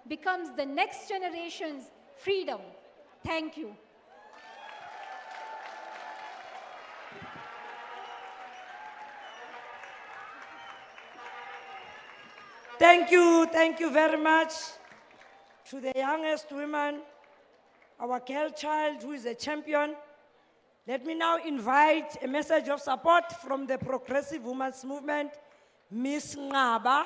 becomes the next generation's freedom. Thank you. Thank you very much to the youngest women our girl child who is a champion. Let me now invite a message of support from the Progressive Women's Movement, Miss Ngaba.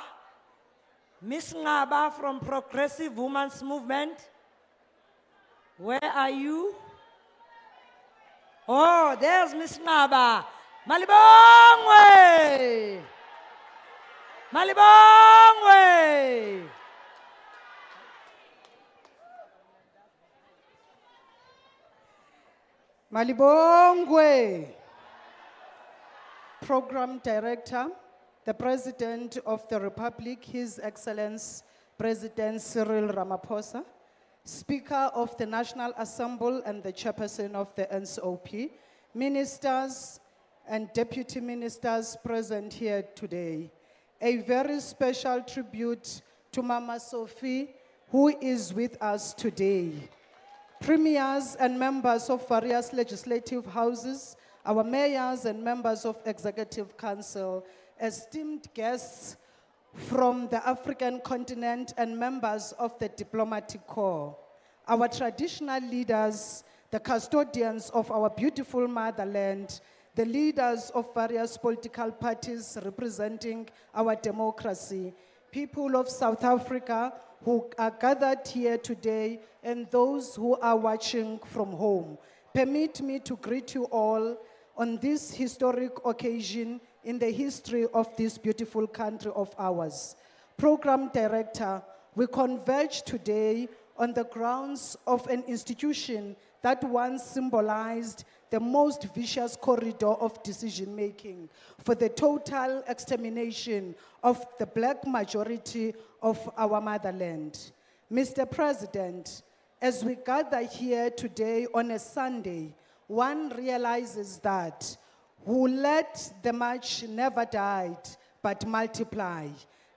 Miss Ngaba from Progressive Women's Movement. Where are you? Oh, there's Miss Ngaba. Malibongwe! Malibongwe! Malibongwe, Program Director, the President of the Republic, His Excellency President Cyril Ramaphosa, Speaker of the National Assembly and the Chairperson of the NCOP, Ministers and Deputy Ministers present here today. A very special tribute to Mama Sophie, who is with us today. Premiers and members of various legislative houses, our mayors and members of Executive Council, esteemed guests from the African continent and members of the diplomatic corps, our traditional leaders, the custodians of our beautiful motherland, the leaders of various political parties representing our democracy, people of South Africa who are gathered here today, and those who are watching from home. Permit me to greet you all on this historic occasion in the history of this beautiful country of ours. Program Director, we converge today on the grounds of an institution that once symbolized the most vicious corridor of decision-making for the total extermination of the black majority of our motherland. Mr. President, as we gather here today on a Sunday, one realizes that who let the march never died, but multiply.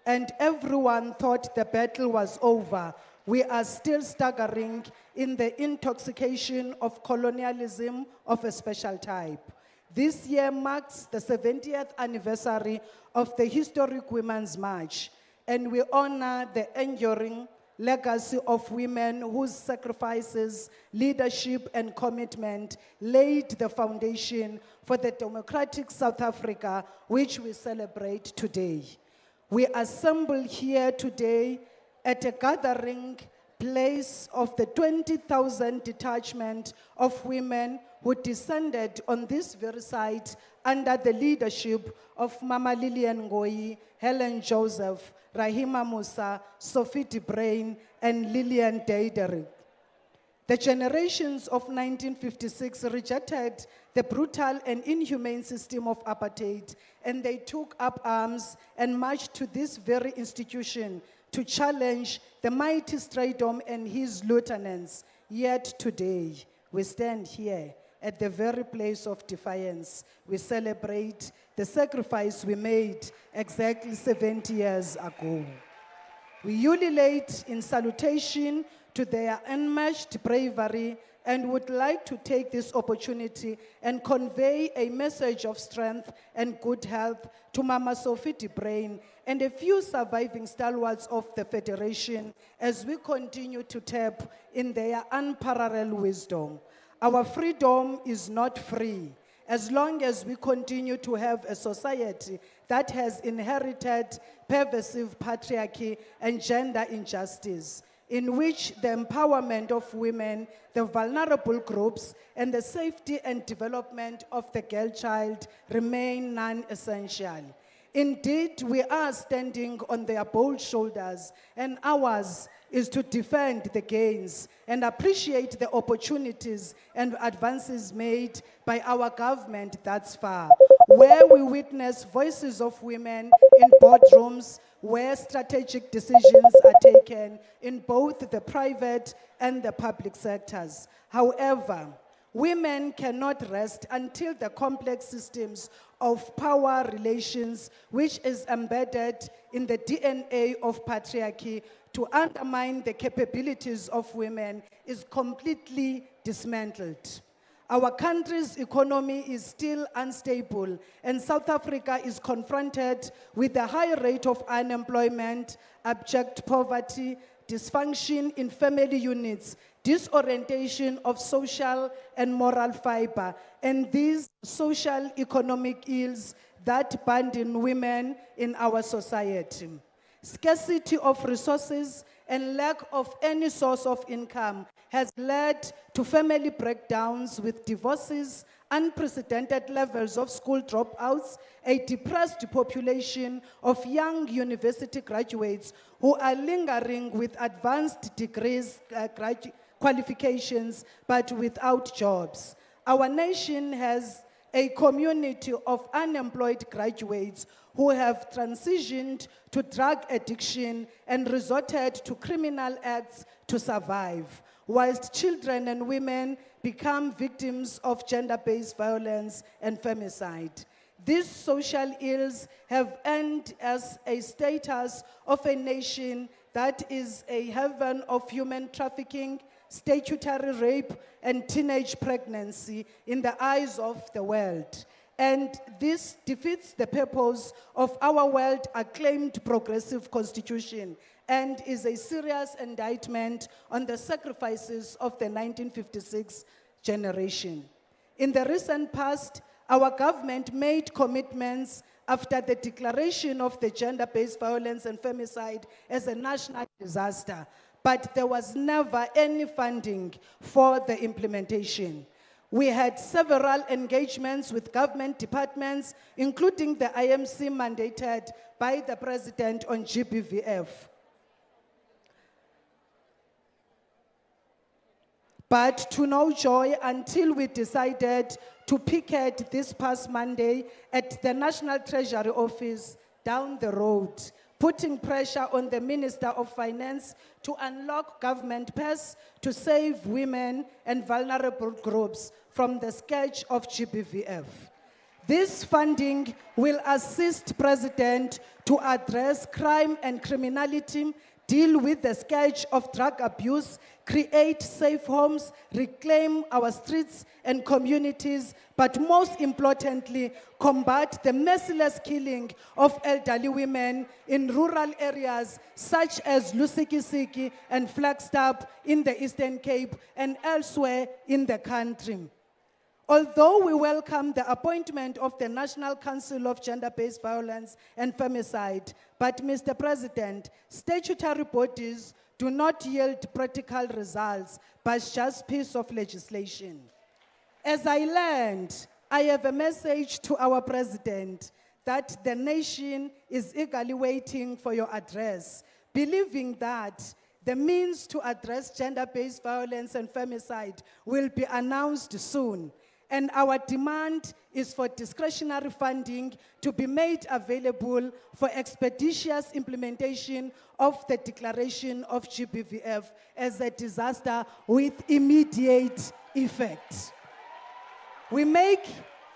And everyone thought the battle was over. We are still staggering in the intoxication of colonialism of a special type. This year marks the 70th anniversary of the historic Women's March, and we honor the enduring legacy of women whose sacrifices, leadership, and commitment laid the foundation for the democratic South Africa, which we celebrate today. We assemble here today at a gathering place of the 20,000 detachment of women who descended on this very site under the leadership of Mama Lillian Ngoyi, Helen Joseph, Rahima Musa, Sophie de Bruyn, and Lillian Deiderick. The generations of 1956 rejected the brutal and inhumane system of apartheid, and they took up arms and marched to this very institution to challenge the mighty Strydom and his lieutenants. Yet today, we stand here at the very place of defiance. We celebrate the sacrifice we made exactly 70 years ago. We ululate in salutation to their unmatched bravery and would like to take this opportunity and convey a message of strength and good health to Mama Sophie de Bruyn and a few surviving stalwarts of the Federation as we continue to tap in their unparalleled wisdom. Our freedom is not free as long as we continue to have a society that has inherited pervasive patriarchy and gender injustice, in which the empowerment of women, the vulnerable groups, and the safety and development of the girl child remain non-essential. Indeed, we are standing on their bold shoulders, and ours is to defend the gains and appreciate the opportunities and advances made by our government thus far, where we witness voices of women in boardrooms, where strategic decisions are taken in both the private and the public sectors. However, women cannot rest until the complex systems of power relations, which is embedded in the DNA of patriarchy to undermine the capabilities of women, is completely dismantled. Our country's economy is still unstable, and South Africa is confronted with a high rate of unemployment, abject poverty, dysfunction in family units, disorientation of social and moral fiber, and these social economic ills that burden women in our society. Scarcity of resources and lack of any source of income has led to family breakdowns with divorces, unprecedented levels of school dropouts, a depressed population of young university graduates who are lingering with advanced degrees, qualifications, but without jobs. Our nation has a community of unemployed graduates who have transitioned to drug addiction and resorted to criminal acts to survive, whilst children and women become victims of gender-based violence and femicide. These social ills have earned us a status of a nation that is a haven of human trafficking, statutory rape, and teenage pregnancy in the eyes of the world. And this defeats the purpose of our world-acclaimed progressive constitution and is a serious indictment on the sacrifices of the 1956 generation. In the recent past, our government made commitments after the declaration of the gender-based violence and femicide as a national disaster, but there was never any funding for the implementation. We had several engagements with government departments, including the IMC mandated by the President on GBVF. But to no joy until we decided to picket this past Monday at the National Treasury Office down the road, putting pressure on the Minister of Finance to unlock government purse to save women and vulnerable groups from the scourge of GBVF. This funding will assist President to address crime and criminality, deal with the scourge of drug abuse, create safe homes, reclaim our streets and communities, but most importantly, combat the merciless killing of elderly women in rural areas such as Lusikisiki and Flagstaff in the Eastern Cape and elsewhere in the country. Although we welcome the appointment of the National Council of Gender-Based Violence and Femicide, but Mr. President, statutory bodies do not yield practical results, but just piece of legislation. As I land, I have a message to our President that the nation is eagerly waiting for your address, believing that the means to address gender-based violence and femicide will be announced soon. And our demand is for discretionary funding to be made available for expeditious implementation of the declaration of GBVF as a disaster with immediate effect. We make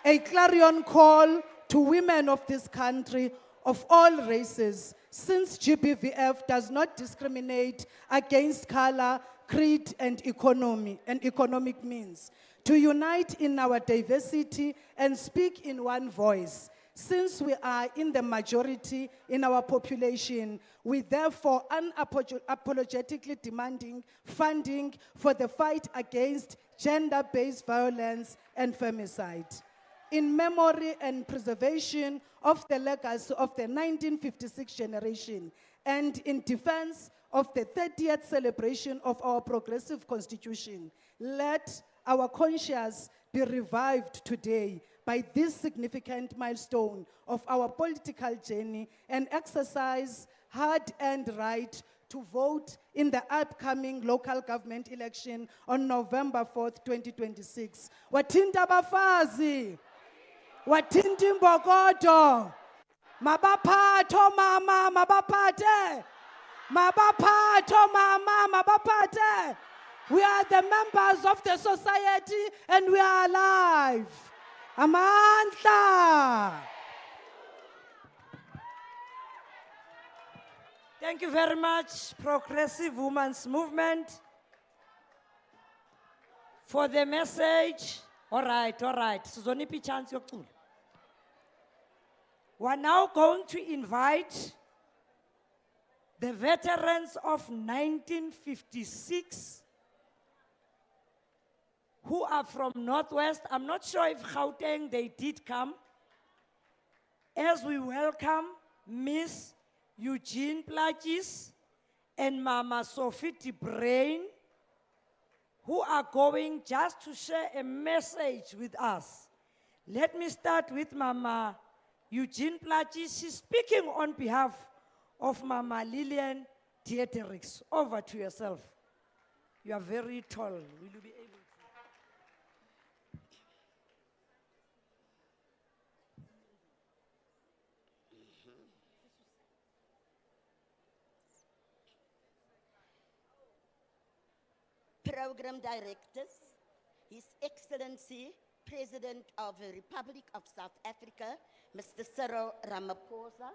a clarion call to women of this country of all races, since GBVF does not discriminate against color, creed, and economic means, to unite in our diversity and speak in one voice. Since we are in the majority in our population, we therefore unapologetically demanding funding for the fight against gender-based violence and femicide. In memory and preservation of the legacy of the 1956 generation, and in defense of the 30th celebration of our progressive constitution, let our conscience be revived today by this significant milestone of our political journey and exercise hard-earned right to vote in the upcoming local government election on November 4th, 2026. Wathint Abafazi, Wathint Imbokodo, mabaphatho mama, mabaphathe, mabaphatho mama, mabaphathe. We are the members of the society and we are alive. Amandla. Thank you very much, Progressive Women's Movement, for the message. All right. Sizonipi chance yokucula. We're now going to invite the veterans of 1956 who are from Northwest. I'm not sure if Gauteng, they did come. As we welcome Miss Eugene Plachis and Mama Sophie de Brain, who are going just to share a message with us. Let me start with Mama Eugene Plachis. She's speaking on behalf of Mama Lillian Dieterichs. Over to yourself. You are very tall. Will you be able to? Program Directors, His Excellency, President of the Republic of South Africa, Mr. Cyril Ramaphosa,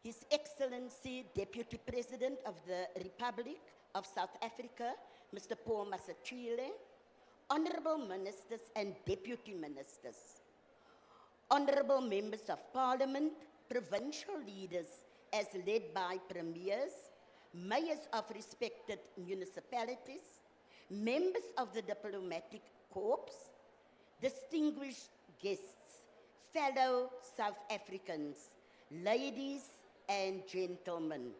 His Excellency, Deputy President of the Republic of South Africa, Mr. Paul Masachile, Honorable Ministers and Deputy Ministers, Honorable Members of Parliament, provincial leaders as led by premiers, mayors of respected municipalities, members of the diplomatic corps, distinguished guests, fellow South Africans, ladies and gentlemen.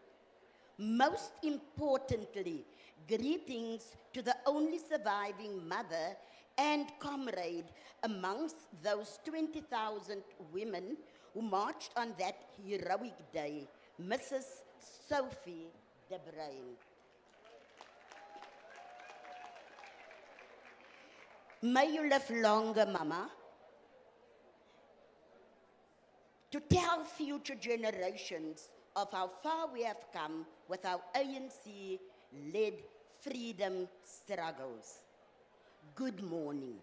Most importantly, greetings to the only surviving mother and comrade amongst those 20,000 women who marched on that heroic day, Mrs. Sophie de Brain. May you live longer, Mama, to tell future generations of how far we have come with our ANC-led freedom struggles. Good morning.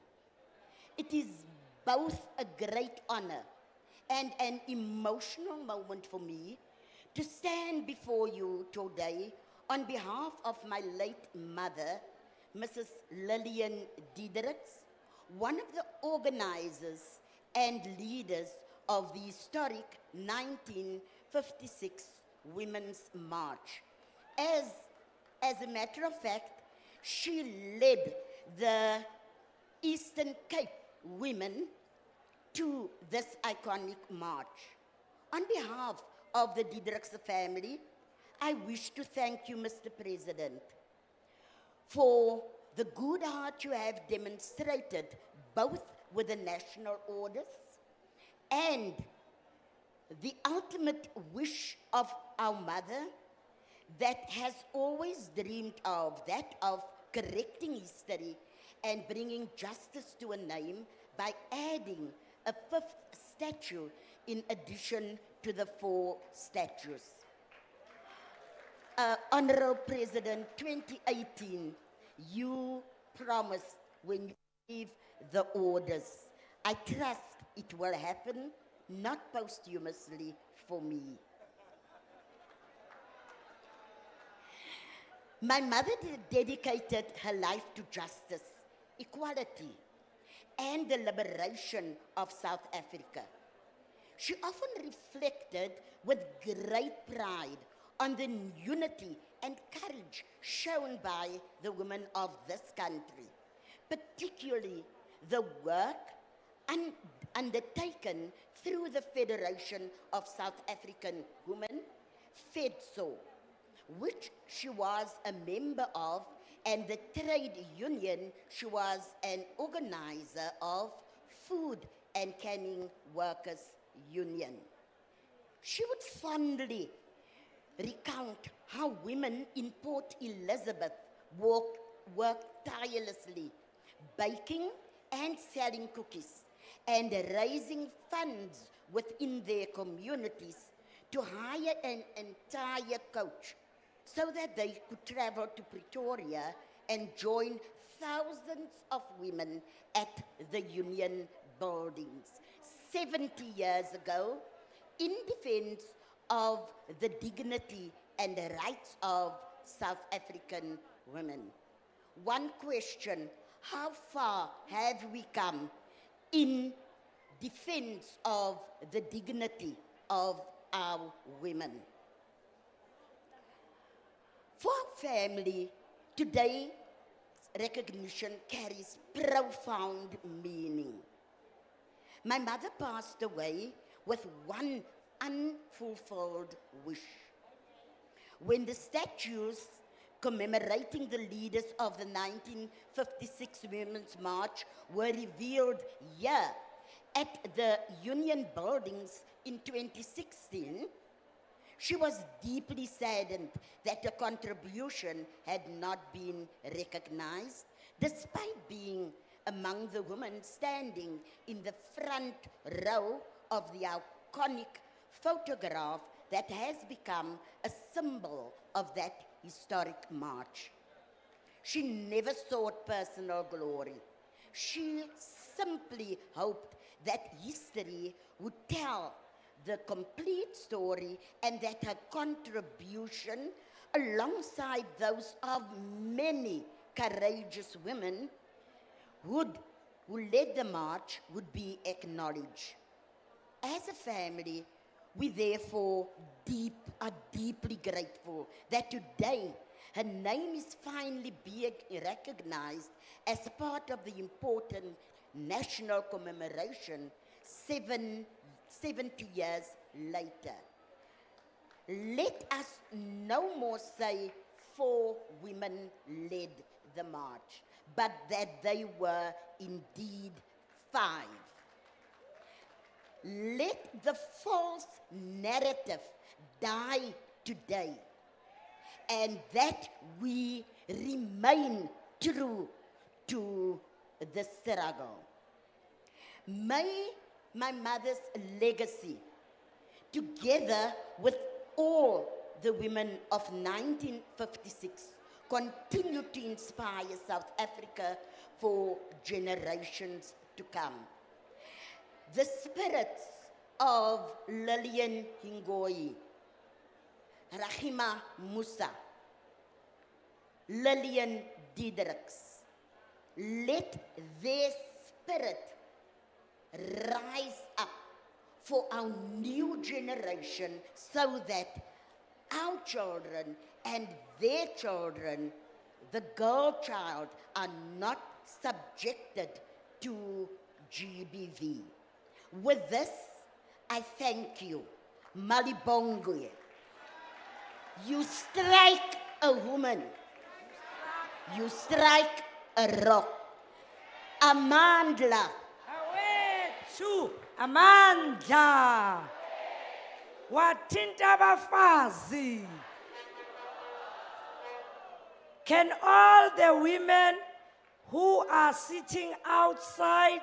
It is both a great honor and an emotional moment for me to stand before you today on behalf of my late mother, Mrs. Lillian Dieterichs, one of the organizers and leaders of the historic 1956 Women's March. As a matter of fact, she led the Eastern Cape women to this iconic march. On behalf of the Dieterichs family, I wish to thank you, Mr. President, for the good heart you have demonstrated both with the national orders and the ultimate wish of our mother that has always dreamed of, that of correcting history and bringing justice to a name by adding a fifth statue in addition to the 4 statues. Honorable President, 2018, you promised when you gave the orders. I trust it will happen, not posthumously for me. My mother dedicated her life to justice, equality, and the liberation of South Africa. She often reflected with great pride on the unity and courage shown by the women of this country, particularly the work undertaken through the Federation of South African Women, FEDSAW, which she was a member of, and the trade union she was an organizer of, Food and Canning Workers Union. She would fondly recount how women in Port Elizabeth worked tirelessly, baking and selling cookies, and raising funds within their communities to hire an entire coach so that they could travel to Pretoria and join thousands of women at the union buildings 70 years ago in defense of the dignity and the rights of South African women. One question: how far have we come in defense of the dignity of our women? family, today recognition carries profound meaning. My mother passed away with one unfulfilled wish. When the statues commemorating the leaders of the 1956 Women's March were revealed here at the Union Buildings in 2016, she was deeply saddened that her contribution had not been recognized, despite being among the women standing in the front row of the iconic photograph that has become a symbol of that historic march. She never sought personal glory. She simply hoped that history would tell the complete story and that her contribution, alongside those of many courageous women who led the march, would be acknowledged. As a family, we therefore are deeply grateful that today her name is finally being recognized as part of the important national commemoration 70 years later. Let us no more say 4 women led the march, but that they were indeed 5. Let the false narrative die today, and that we remain true to the struggle. May my mother's legacy, together with all the women of 1956, continue to inspire South Africa for generations to come. The spirits of Lillian Ngoyi, Rahima Musa, Lillian Diedericks, let their spirit rise up for our new generation so that our children and their children, the girl child, are not subjected to GBV. With this, I thank you. Malibongwe. You strike a woman. You strike a rock. Amandla. Awethu amandla. Wathint Abafazi. Can all the women who are sitting outside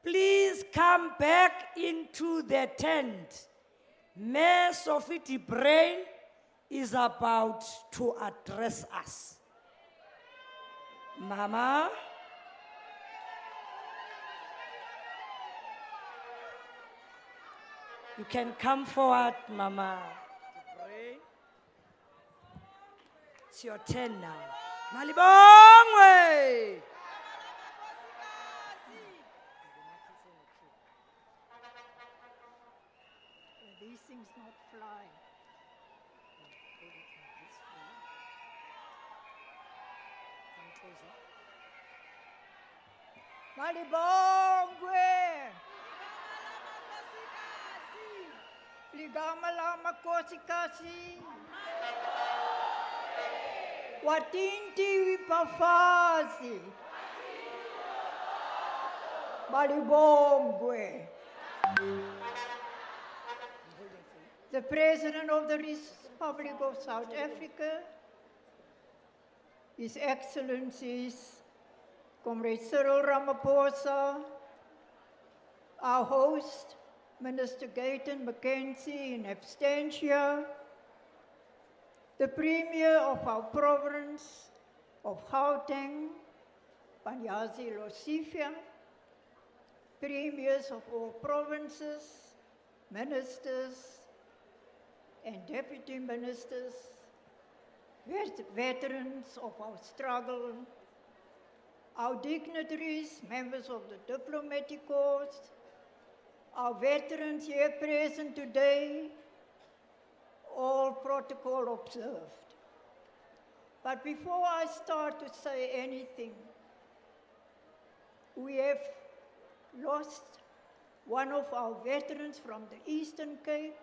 please come back into the tent? Mayor Sophie de Bruyn is about to address us. Mama. You can come forward, Mama. It's your turn now. Malibongwe! These things not fly. Malibongwe! Ligama lama kosikasi. Wathint Abafazi. Malibongwe. The President of the Republic of South Africa, His Excellencies, Comrade Cyril Ramaphosa, our host, Minister Gayton McKenzie in absentia, the Premier of our province of Gauteng, Panyazi Losifia, Premiers of all provinces, ministers, and deputy ministers, veterans of our struggle, our dignitaries, members of the diplomatic corps, our veterans here present today, all protocol observed. But before I start to say anything, we have lost one of our veterans from the Eastern Cape.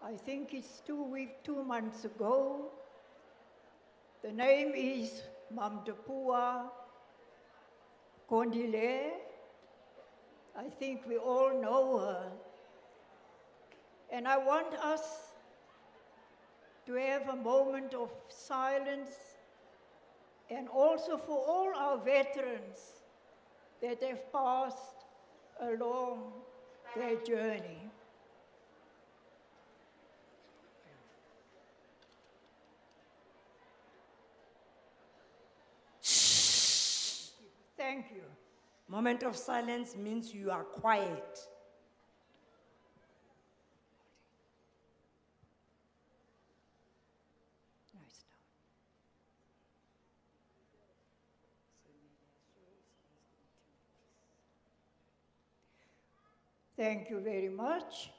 I think it's 2 months ago. The name is Mamdapua Kondile. I think we all know her. And I want us to have a moment of silence, and also for all our veterans that have passed along their journey. Thank you. Moment of silence means you are quiet. Nice down. Thank you very much.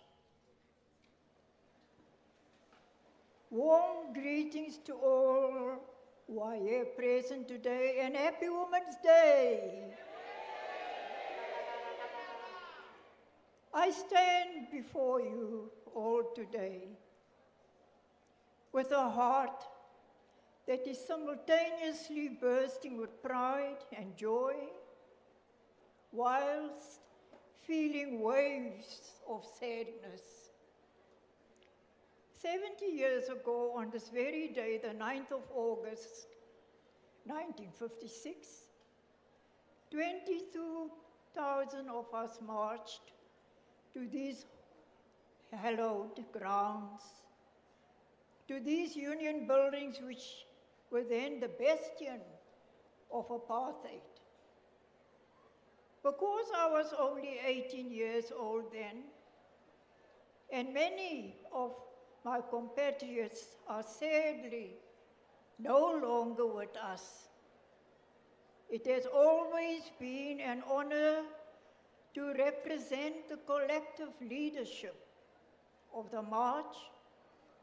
Warm greetings to all who are here present today, and happy Women's Day. I stand before you all today with a heart that is simultaneously bursting with pride and joy, whilst feeling waves of sadness. 70 years ago, on this very day, the 9th of August, 1956, 22,000 of us marched to these hallowed grounds, to these union buildings which were then the bastion of apartheid. Because I was only 18 years old then, and many of my compatriots are sadly no longer with us, it has always been an honor to represent the collective leadership of the march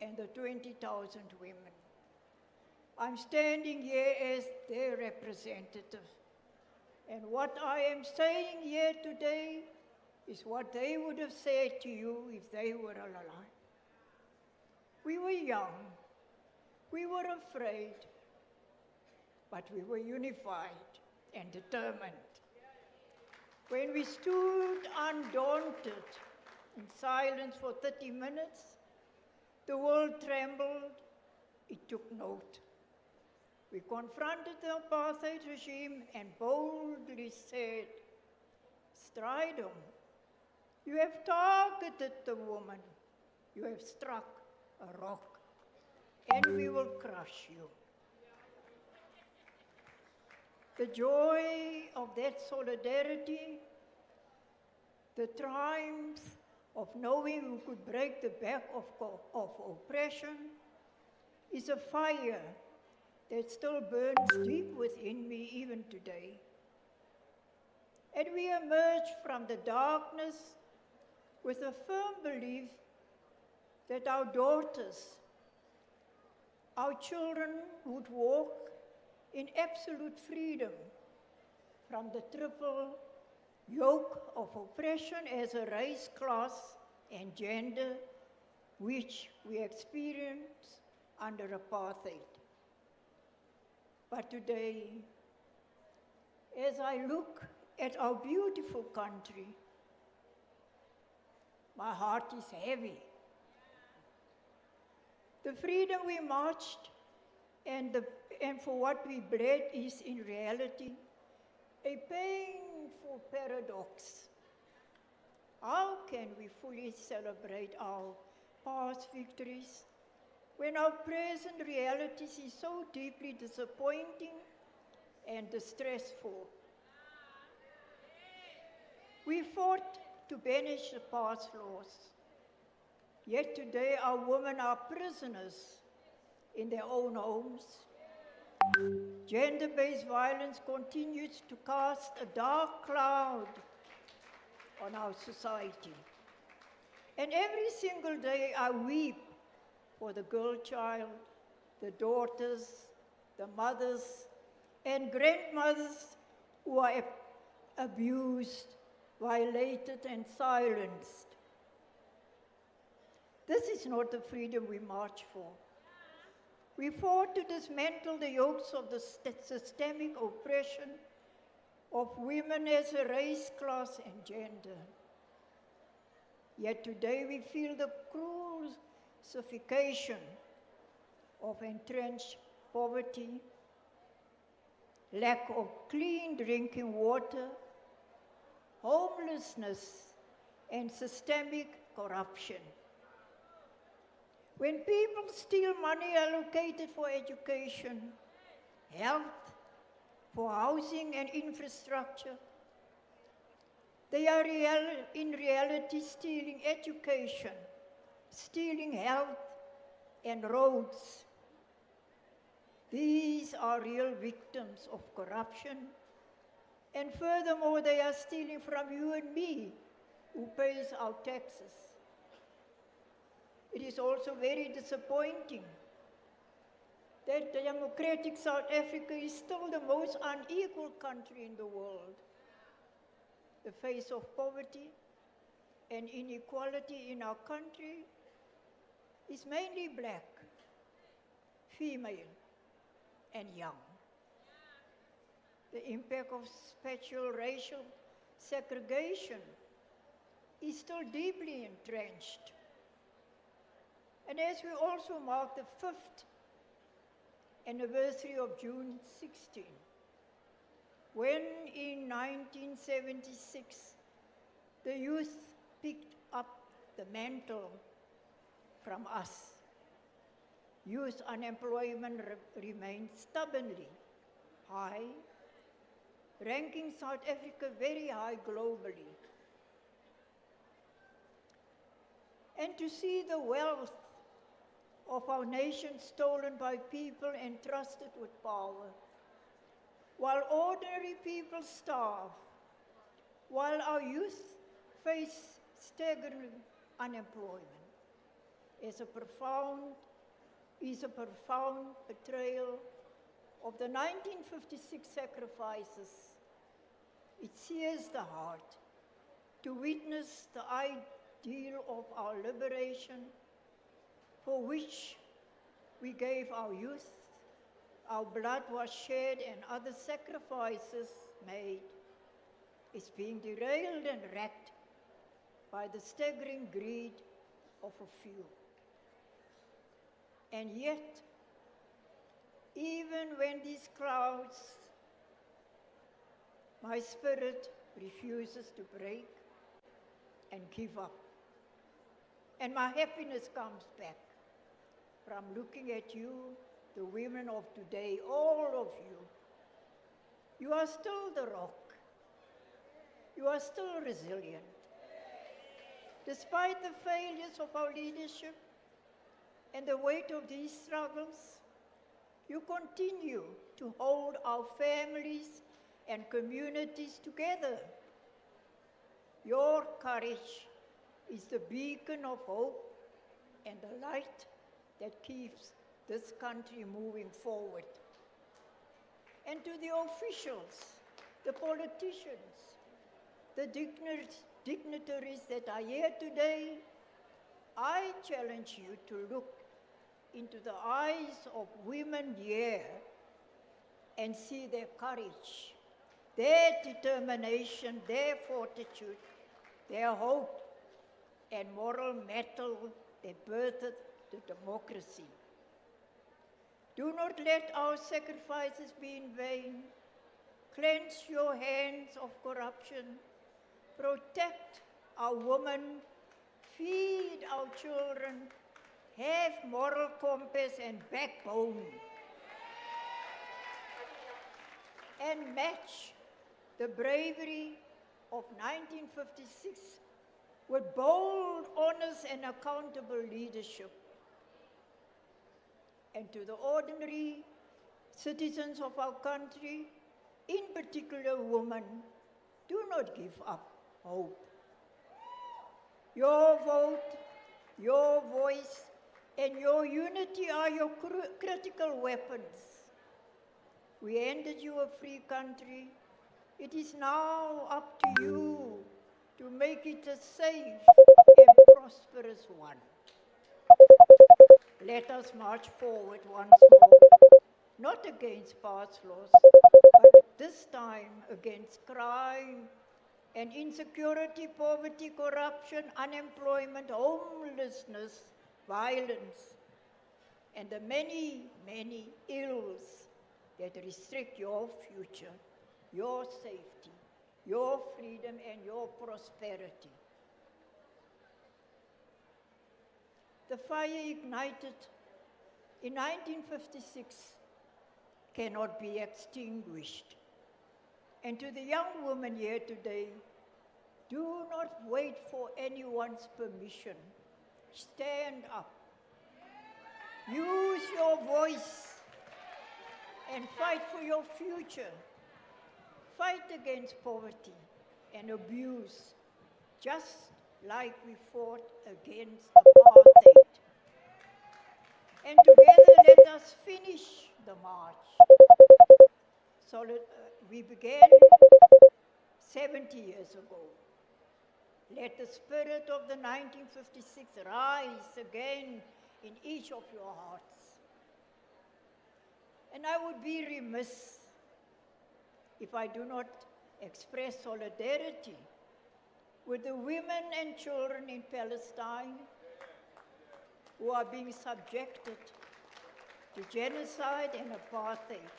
and the 20,000 women. I'm standing here as their representative. And what I am saying here today is what they would have said to you if they were alive. We were young, we were afraid, but we were unified and determined. When we stood undaunted in silence for 30 minutes, the world trembled, it took note. We confronted the apartheid regime and boldly said, "Stridum, you have targeted the woman, you have struck a rock, and we will crush you." The joy of that solidarity, the triumph of knowing who could break the back of oppression, is a fire that still burns deep within me even today. And we emerge from the darkness with a firm belief that our daughters, our children would walk in absolute freedom from the triple yoke of oppression as a race, class, and gender, which we experience under apartheid. But today, as I look at our beautiful country, my heart is heavy. The freedom we marched and for what we bled is in reality a painful paradox. How can we fully celebrate our past victories when our present realities is so deeply disappointing and distressful? We fought to banish the past laws, yet today our women are prisoners in their own homes. Gender-based violence continues to cast a dark cloud on our society. And every single day I weep for the girl child, the daughters, the mothers and grandmothers who are abused, violated, and silenced. This is not the freedom we march for. We fought to dismantle the yokes of the systemic oppression of women as a race, class, and gender. Yet today we feel the crucifixion of entrenched poverty, lack of clean drinking water, homelessness, and systemic corruption. When people steal money allocated for education, health, for housing and infrastructure, they are in reality stealing education, stealing health and roads. These are real victims of corruption, and furthermore, they are stealing from you and me, who pays our taxes. It is also very disappointing that democratic South Africa is still the most unequal country in the world. The face of poverty and inequality in our country is mainly black, female, and young. The impact of spatial racial segregation is still deeply entrenched. And as we also mark the 5th anniversary of June 16, when in 1976 the youth picked up the mantle from us, youth unemployment remained stubbornly high, ranking South Africa very high globally. And to see the wealth of our nation stolen by people entrusted with power, while ordinary people starve, while our youth face staggering unemployment, is a profound betrayal of the 1956 sacrifices. It sears the heart to witness the ideal of our liberation, for which we gave our youth, our blood was shed, and other sacrifices made, is being derailed and wrecked by the staggering greed of a few. And yet, even when these clouds, my spirit refuses to break and give up. And my happiness comes back from looking at you, the women of today, all of you. You are still the rock. You are still resilient. Despite the failures of our leadership and the weight of these struggles, you continue to hold our families and communities together. Your courage is the beacon of hope and the light that keeps this country moving forward. And to the officials, the politicians, the dignitaries that are here today, I challenge you to look into the eyes of women here and see their courage, their determination, their fortitude, their hope, and moral mettle that birthed the democracy. Do not let our sacrifices be in vain. Cleanse your hands of corruption. Protect our women. Feed our children. Have moral compass and backbone. And match the bravery of 1956 with bold, honest, and accountable leadership. And to the ordinary citizens of our country, in particular women, do not give up hope. Your vote, your voice, and your unity are your critical weapons. We handed you a free country. It is now up to you to make it a safe and prosperous one. Let us march forward once more, not against past laws, but this time against crime and insecurity, poverty, corruption, unemployment, homelessness, violence, and the many, many ills that restrict your future, your safety, your freedom, and your prosperity. The fire ignited in 1956 cannot be extinguished. And to the young women here today, do not wait for anyone's permission. Stand up. Use your voice and fight for your future. Fight against poverty and abuse, just like we fought against apartheid. And together let us finish the march. We began 70 years ago. Let the spirit of the 1956 rise again in each of your hearts. And I would be remiss if I do not express solidarity with the women and children in Palestine who are being subjected to genocide and apartheid,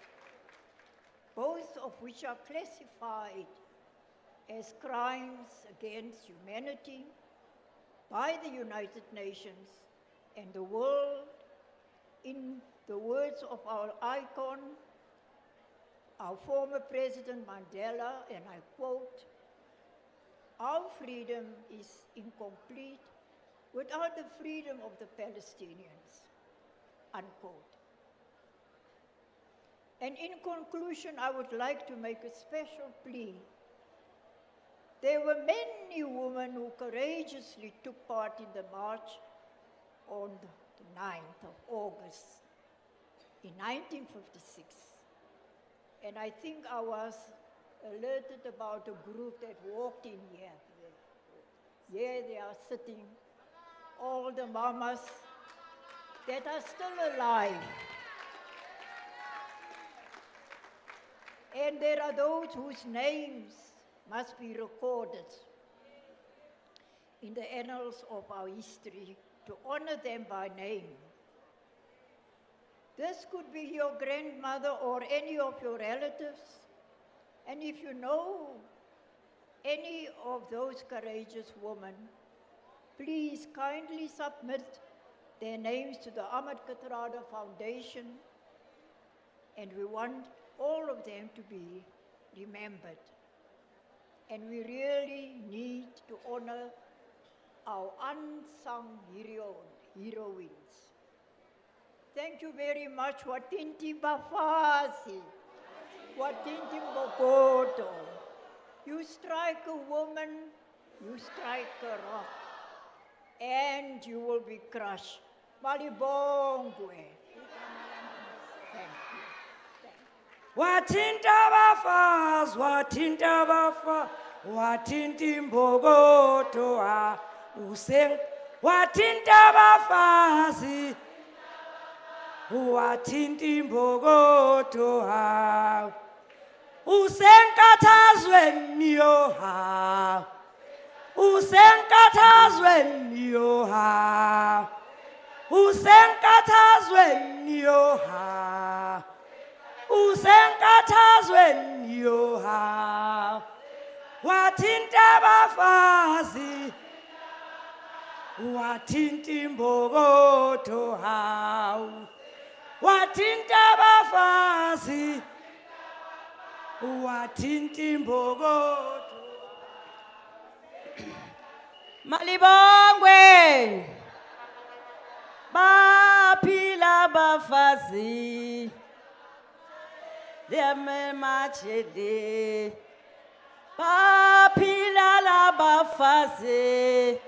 both of which are classified as crimes against humanity by the United Nations and the world. In the words of our icon, our former President Mandela, and I quote, "Our freedom is incomplete without the freedom of the Palestinians," unquote. And in conclusion, I would like to make a special plea. There were many women who courageously took part in the march on the 9th of August in 1956. And I think I was alerted about a group that walked in here. Here they are sitting, all the mamas that are still alive. And there are those whose names must be recorded in the annals of our history to honor them by name. This could be your grandmother or any of your relatives. And if you know any of those courageous women, please kindly submit their names to the Ahmed Kathrada Foundation, and we want all of them to be remembered. And we really need to honor our unsung heroines. Thank you very much, Wathint Abafazi, Wathint Imbokodo. You strike a woman, you strike a rock, and you will be crushed. Malibongwe. Thank you. Wathint Abafazi, Wathint Abafazi, Wathint Imbokodo, Wathint Abafazi, Wathint Imbokodo, usenkathazweni yoha, usenkathazweni yoha, usenkathazweni yoha, usenkathazweni yoha. Wathint Abafazi, Wathint Imbokodo, Wathint Abafazi, Wathint Imbokodo. Malibongwe, baphila abafazi, leme machede, baphila abafazi,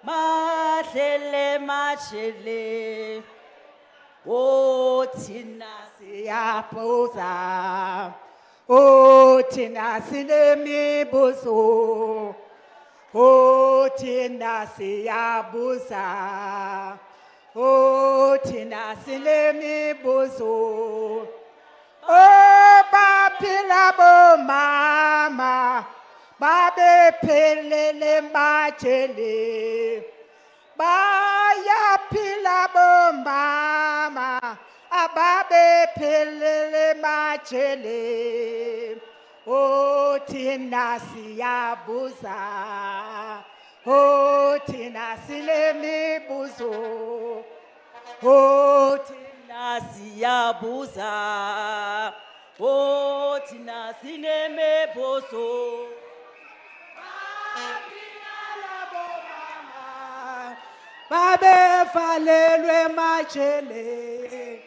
mahlele machele, Oh, thina siyabuza. Oh, thina sinemibuzo. Oh, thina siyabuza. Oh, thina sinemibuzo. Oh, baphila bomama. Babe pelele machele. Bayaphila bomama. Ababe pelele machele. Oh, thina siyabuza. Oh, thina sinemibuzo. Oh, thina siyabuza. Oh, thina sinemibuzo. Babe falelwe machele.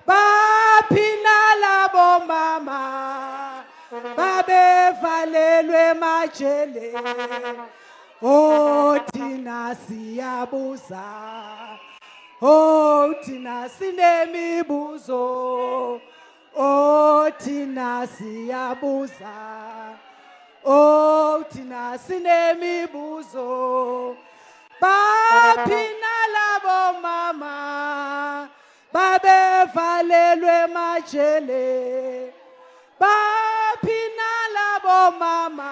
Baphina labo mama. Babe falelwe machele. Oh, thina siyabuza. Oh, thina sinemibuzo. Oh, thina siyabuza. Oh, thina sinemibuzo. Baphina labo mama. Babe valelwe machele. Baphina labo mama.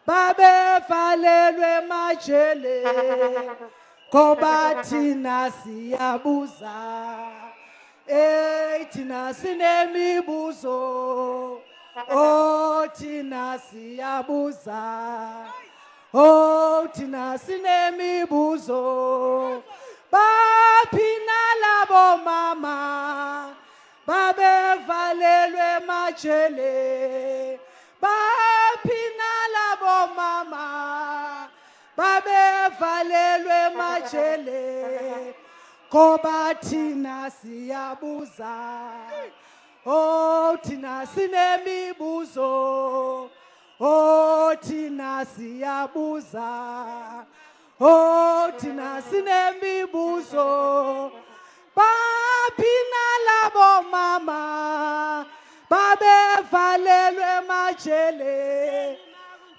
Babe valelwe machele. Koba thina siyabuza. Thina sinemibuzo. Oh, thina siyabuza. Oh, thina sinemibuzo. Baphina labo mama. Babe valelwe machele. Baphina labo mama. Babe valelwe machele. Koba thina siyabuza. Oh, thina sinemibuzo. Oh, thina siyabuza. Oh, thina sinemibuzo. Baphina labo mama. Babe valelwe machele.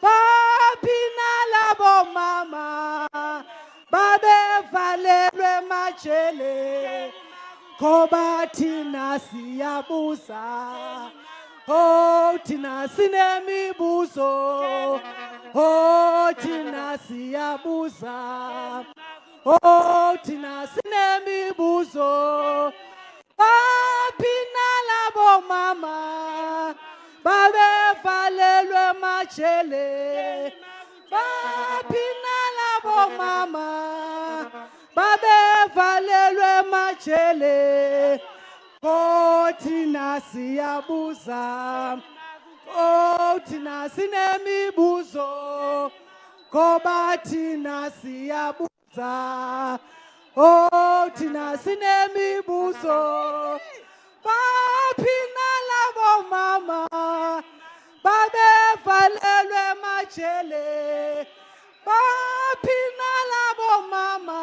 Baphina labo mama. Babe valelwe machele. Koba thina siyabuza. Oh, thina sinemibuzo. Oh, thina siyabuza. Oh, thina sinemibuzo. Baphina labo mama. Babe valelwe machele. Baphina labo mama. Babe valelwe machele. Oh, thina siyabuza. Oh, thina sinemibuzo. Koba thina siyabuza. Oh, thina sinemibuzo. Baphina labo mama. Babe valelwe machele. Baphina labo mama.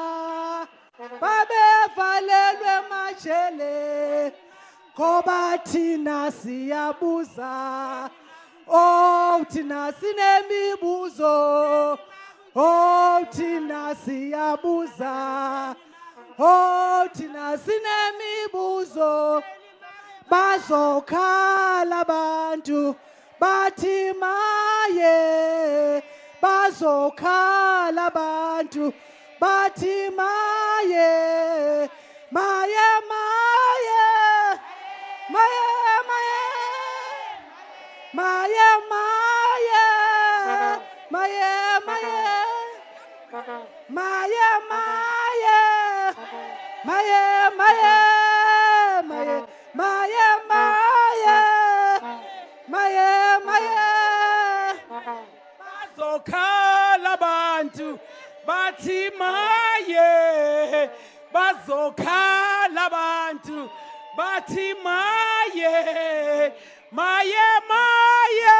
Babe valelwe machele. Koba thina siyabuza. Oh, thina sinemibuzo. Oh, thina siyabuza. Oh, thina sinemibuzo. Bazokhala abantu bathi maye. Bazokhala abantu bathi maye. Maye, maye. Maye, maye. Maye, maye. Maye, maye. Maye, maye. Maye, maye. Maye, maye, maye. Maye, maye. Bazokhala abantu bathi maye. Bazokhala abantu bathi maye. Maye, maye.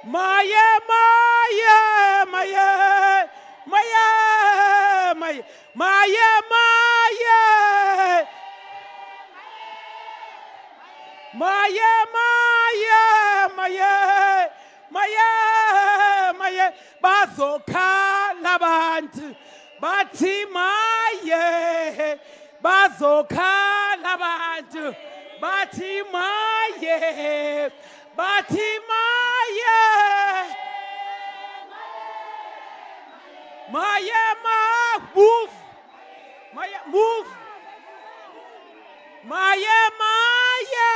Maye, maye. Maye, maye. Maye, Maye, maye. Maye, maye, maye. Maye, maye. Bazokhala abantu. Bathi maye. Bazokhala abantu. Bathi maye. Bathi maye. Maye, move. Maye, move. Maye, maye.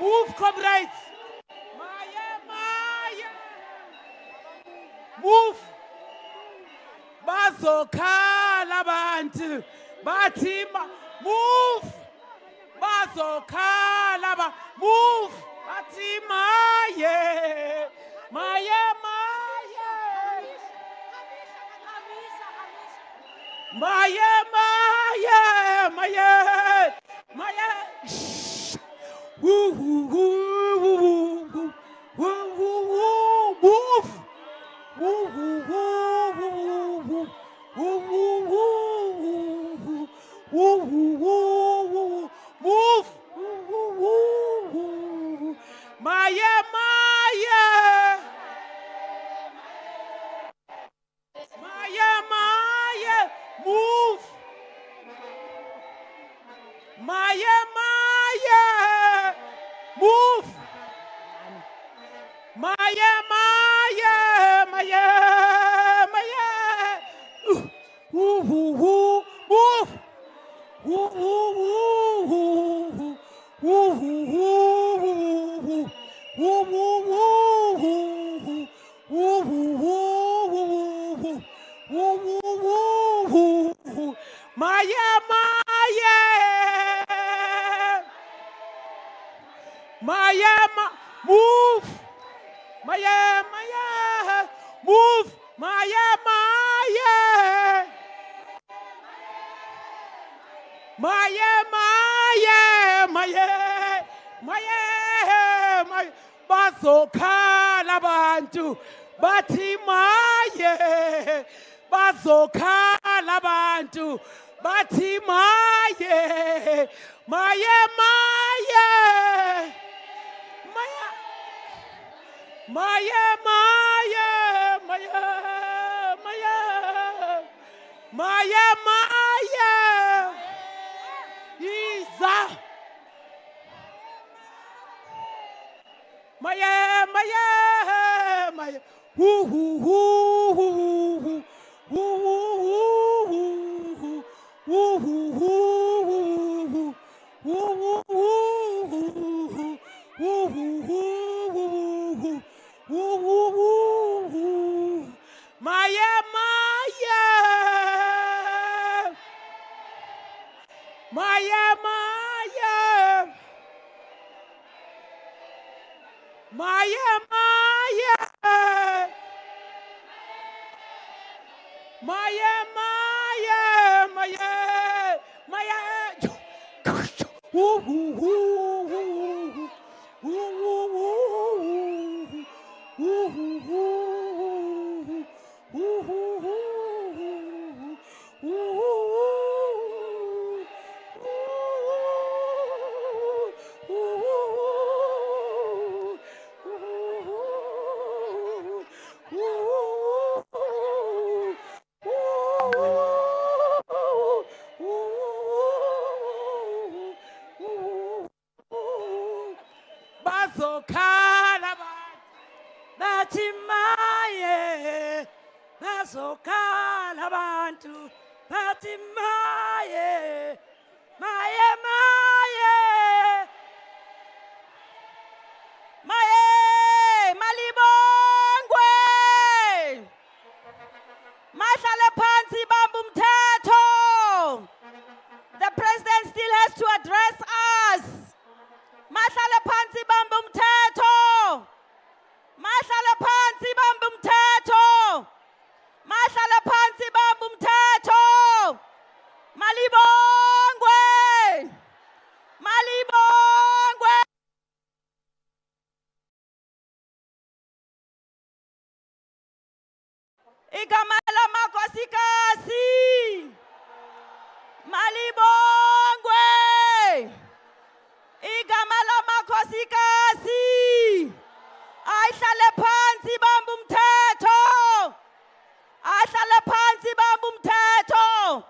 Move, comrades. Maye, maye. Move. Bazokhala abantu. Bathi move. Bazokhala abantu. Move. Bathi maye. Maye, maye. Maye, maye, maye, maye. Shh. Woo, woo, woo, woo, woo, woo, woo, woo, move. Woo, woo, woo, woo, woo, woo, woo, woo, woo, woo, woo, move. Woo, woo, woo, woo. Maye, maye. Maye, maye. Move. Maye, maye. Move. Maye, maye, maye, maye. Woo, woo, woo. Move. Woo, woo, woo, woo. Woo, woo, woo, woo. Woo, woo, woo. Woo, woo, woo. Woo, woo, woo. Maye, maye. Maye, move. Maye, maye. Move. Maye, maye. Maye, maye, maye. Maye, maye. Bazokhala abantu. Bathi maye. Bazokhala abantu. Bathi maye. Maye, maye. Maye. Maye, maye, maye, maye. Maye, maye. Isa. Maye, maye, maye. Woo, woo, woo, woo, woo. Woo, woo, woo, woo. Woo, woo, woo, woo. Woo, woo, woo. Woo, woo, woo. Woo, woo, woo. Maye, maye. Maye, maye. Maye, maye. Maye, maye, maye, maye. Woo, woo, woo, woo. Woo, woo, woo. Woo, woo, woo. Woo, woo, woo. Woo, bazokhala bathi maye, bazokhala abantu bathi maye, maye, maye, Maye, malibongwe. Mahlale phansi bamba umthetho. The president still has to address us. Mahlale phansi bamba umthetho. Mahlale phansi bamba umthetho. Mahlale phansi bamba umthetho. Malibongwe. Malibongwe! Igama lamakhosikazi! Ayihlale phansi bamba umthetho! Ayihlale phansi bamba umthetho!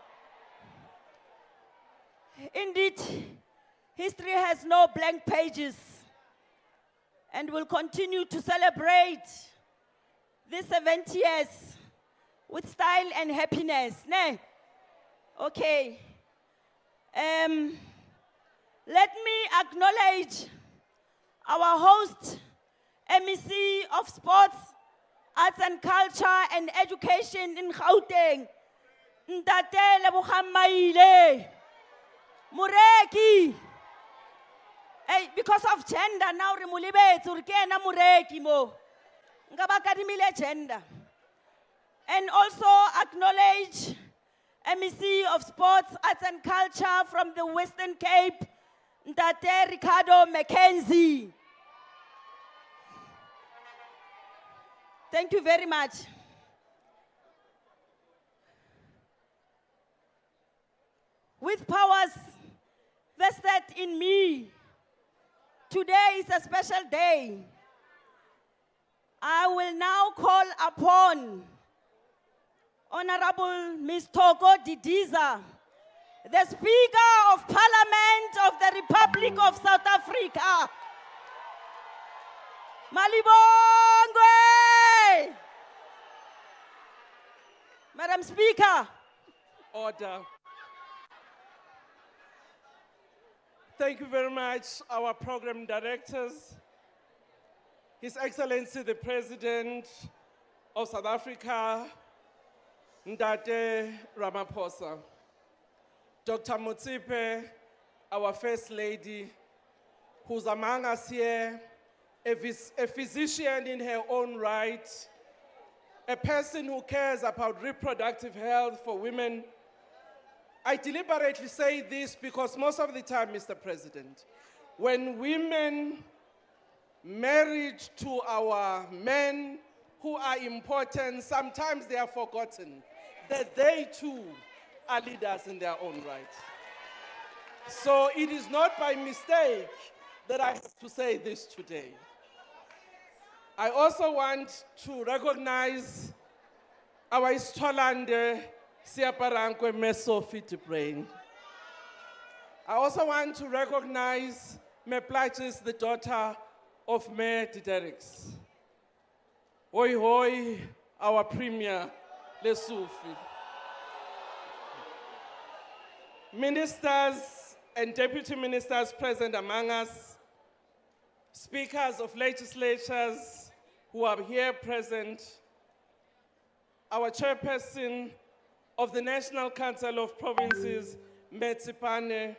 Indeed, history has no blank pages, and will continue to celebrate these 70 years with style and happiness. Ne? Okay. Let me acknowledge our host, MEC of Sports, Arts and Culture and Education in Gauteng, Ntate Lebogang Maile. Mureki. Hey, because of gender, now remulibetsu rikena mureki mo. Ngabakadimile gender. And also acknowledge MEC of Sports, Arts and Culture from the Western Cape, Ntate Ricardo Mackenzie. Thank you very much. With powers vested in me, today is a special day. I will now call upon Honorable Ms. Togo Didiza, the Speaker of Parliament of the Republic of South Africa. Malibongwe! Madam Speaker. Order. Thank you very much, our program directors, His Excellency the President of South Africa, Ndate Ramaphosa, Dr. Motsipe, our First Lady, who's among us here, a physician in her own right, a person who cares about reproductive health for women. I deliberately say this because most of the time, Mr. President, when women married to our men who are important, sometimes they are forgotten that they too are leaders in their own right. So it is not by mistake that I have to say this today. I also want to recognize our Istolande Siaparankwe Meso Fit Brain. I also want to recognize Me Plaches, the daughter of Mayor Diderix. Hoi hoi, our Premier Lesufi. Ministers and deputy ministers present among us, speakers of legislatures who are here present, our chairperson of the National Council of Provinces, Metsipane,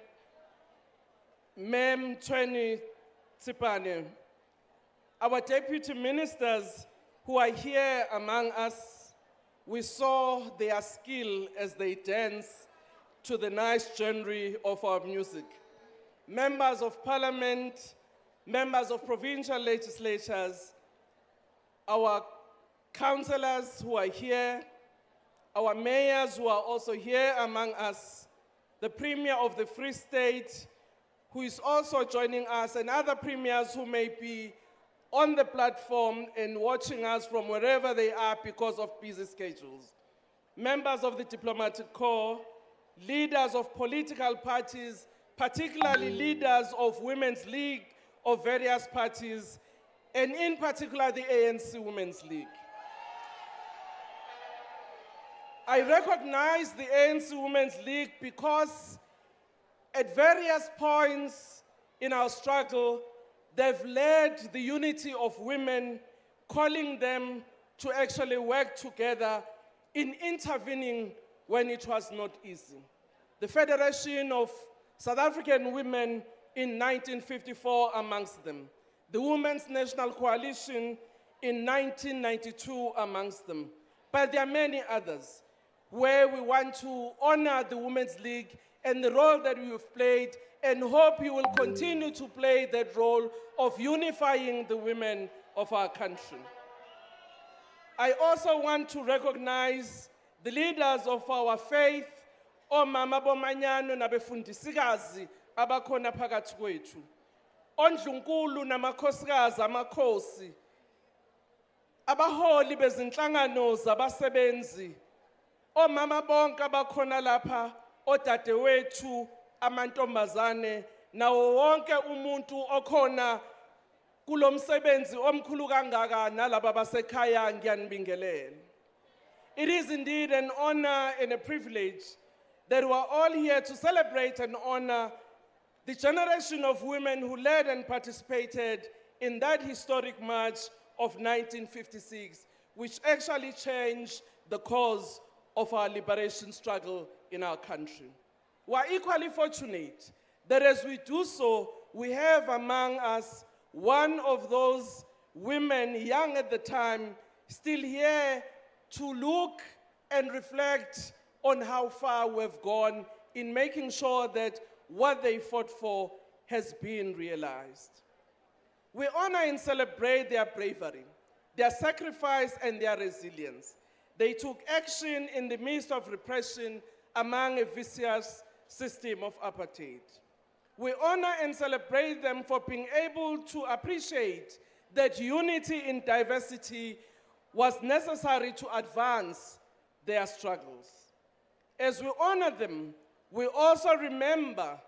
Mem Tweni Tsipane, our deputy ministers who are here among us, we saw their skill as they dance to the nice genre of our music. Members of Parliament, members of provincial legislatures, our councillors who are here, our mayors who are also here among us, the Premier of the Free State, who is also joining us, and other premiers who may be on the platform and watching us from wherever they are because of busy schedules. Members of the Diplomatic Corps, leaders of political parties, particularly leaders of Women's League of various parties, and in particular the ANC Women's League. I recognize the ANC Women's League because at various points in our struggle, they've led the unity of women, calling them to actually work together in intervening when it was not easy. The Federation of South African Women in 1954 amongst them. The Women's National Coalition in 1992 amongst them. But there are many others where we want to honor the Women's League and the role that we have played, and hope you will continue to play that role of unifying the women of our country. I also want to recognize the leaders of our faith, omama bomanyano nabefundisikazi abakhona phakathi kwethu, ondlunkulu namakhosikazi amakhosi, abaholi bezinhlangano zabasebenzi, omama bonke abakhona lapha, odadewethu, amantombazane, nawo wonke umuntu okhona kulomsebenzi omkhulu kangaka nalaba basekhaya ngiyanibingelela. It is indeed an honor and a privilege that we are all here to celebrate and honor the generation of women who led and participated in that historic march of 1956, which actually changed the course of our liberation struggle in our country. We are equally fortunate that as we do so, we have among us one of those women, young at the time, still here to look and reflect on how far we've gone in making sure that what they fought for has been realized. We honor and celebrate their bravery, their sacrifice, and their resilience. They took action in the midst of repression among a vicious system of apartheid. We honor and celebrate them for being able to appreciate that unity in diversity was necessary to advance their struggles. As we honor them, we also remember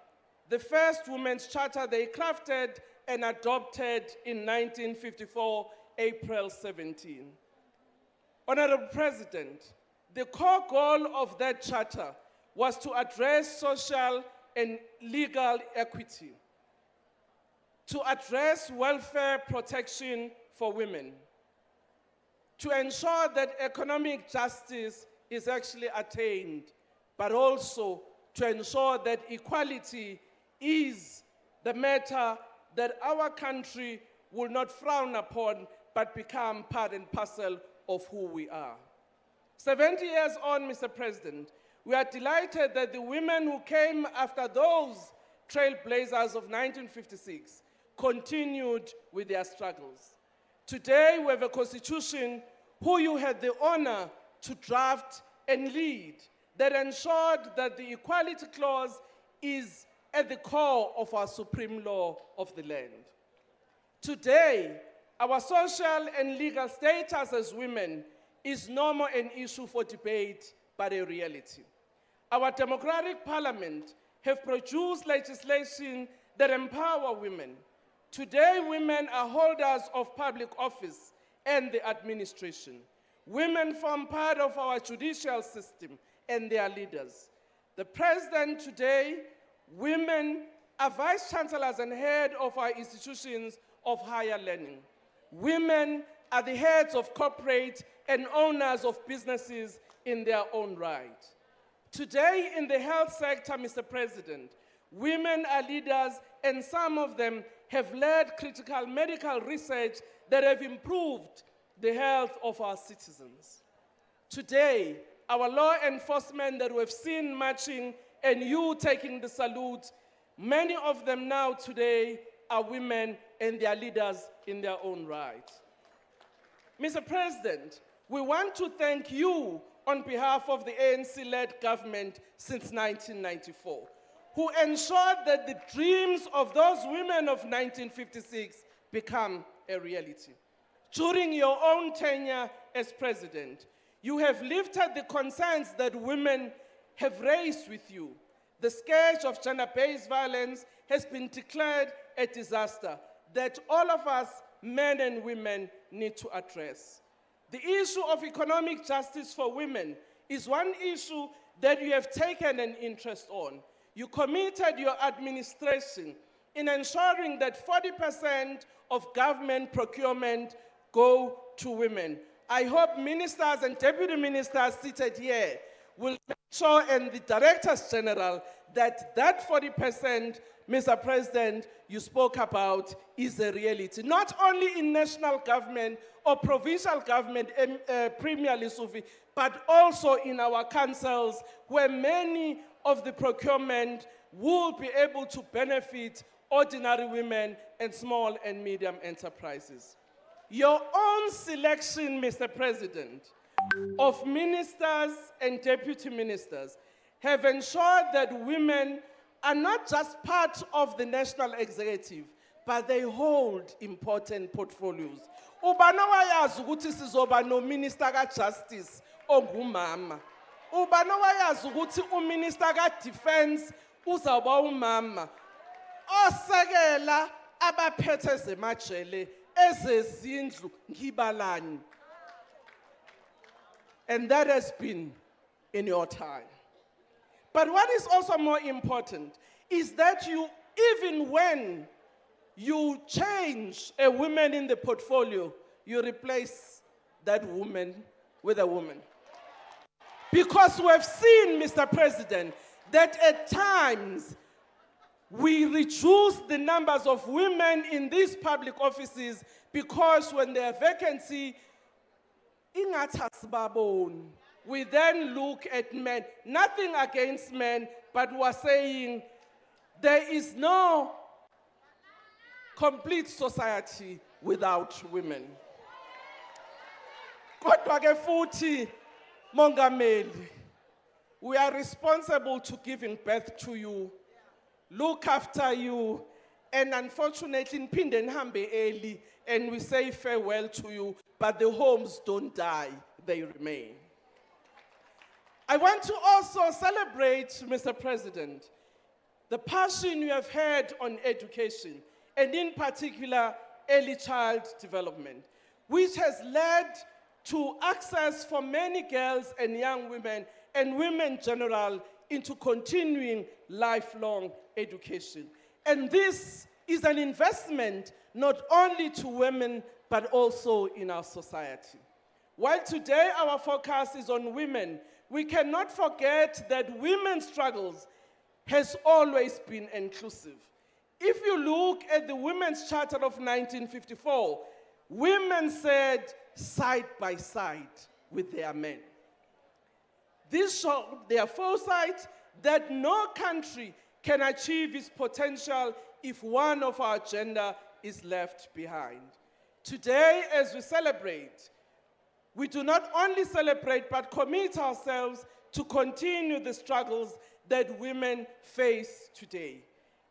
the first Women's Charter they crafted and adopted in 1954, April 17. Honorable President, the core goal of that charter was to address social and legal equity, to address welfare protection for women, to ensure that economic justice is actually attained, but also to ensure that equality is the matter that our country will not frown upon, but become part and parcel of who we are. 70 years on, Mr. President, we are delighted that the women who came after those trailblazers of 1956 continued with their struggles. Today, we have a constitution who you had the honor to draft and lead that ensured that the Equality Clause is at the core of our supreme law of the land. Today, our social and legal status as women is no more an issue for debate, but a reality. Our democratic parliament have produced legislation that empower women. Today, women are holders of public office and the administration. Women form part of our judicial system and their leaders. The president today, women are vice chancellors and head of our institutions of higher learning. Women are the heads of corporate and owners of businesses in their own right. Today, in the health sector, Mr. President, women are leaders, and some of them have led critical medical research that have improved the health of our citizens. Today, our law enforcement that we've seen marching and you taking the salute, many of them now today are women and they are leaders in their own right. Mr. President, we want to thank you on behalf of the ANC-led government since 1994, who ensured that the dreams of those women of 1956 become a reality. During your own tenure as president, you have lifted the concerns that women have raised with you. The scourge of gender-based violence has been declared a disaster that all of us, men and women, need to address. The issue of economic justice for women is one issue that you have taken an interest on. You committed your administration in ensuring that 40% of government procurement go to women. I hope ministers and deputy ministers seated here will make sure, and the directors general, that that 40%, Mr. President, you spoke about is a reality. Not only in national government or provincial government, Premier Lisufi, but also in our councils, where many of the procurement will be able to benefit ordinary women and small and medium enterprises. Your own selection, Mr. President, of ministers and deputy ministers have ensured that women are not just part of the national executive, but they hold important portfolios. Ubani owayazi ukuthi sizoba no minister ka-justice ongumama. Ubani owayazi ukuthi uminister ka-defense uzawuba umama. Osekela abaphethe zemajele ezezindlu ngibalani. And that has been in your time. But what is also more important is that you, even when you change a woman in the portfolio, you replace that woman with a woman. Because we've seen, Mr. President, that at times we reduce the numbers of women in these public offices because when there are vacancy, we then look at men. Nothing against men, but we're saying there is no complete society without women. Kodwa ke futhi, Mongameli, we are responsible to giving birth to you, look after you, and unfortunately, nphinde nihambe early, and we say farewell to you, but the homes don't die, they remain. I want to also celebrate, Mr. President, the passion you have had on education, and in particular, early child development, which has led to access for many girls and young women, and women in general, into continuing lifelong education. And this is an investment not only to women, but also in our society. While today our focus is on women, we cannot forget that women's struggles has always been inclusive. If you look at the Women's Charter of 1954, women said side by side with their men. This showed their foresight that no country can achieve its potential if one of our gender is left behind. Today, as we celebrate, we do not only celebrate, but commit ourselves to continue the struggles that women face today.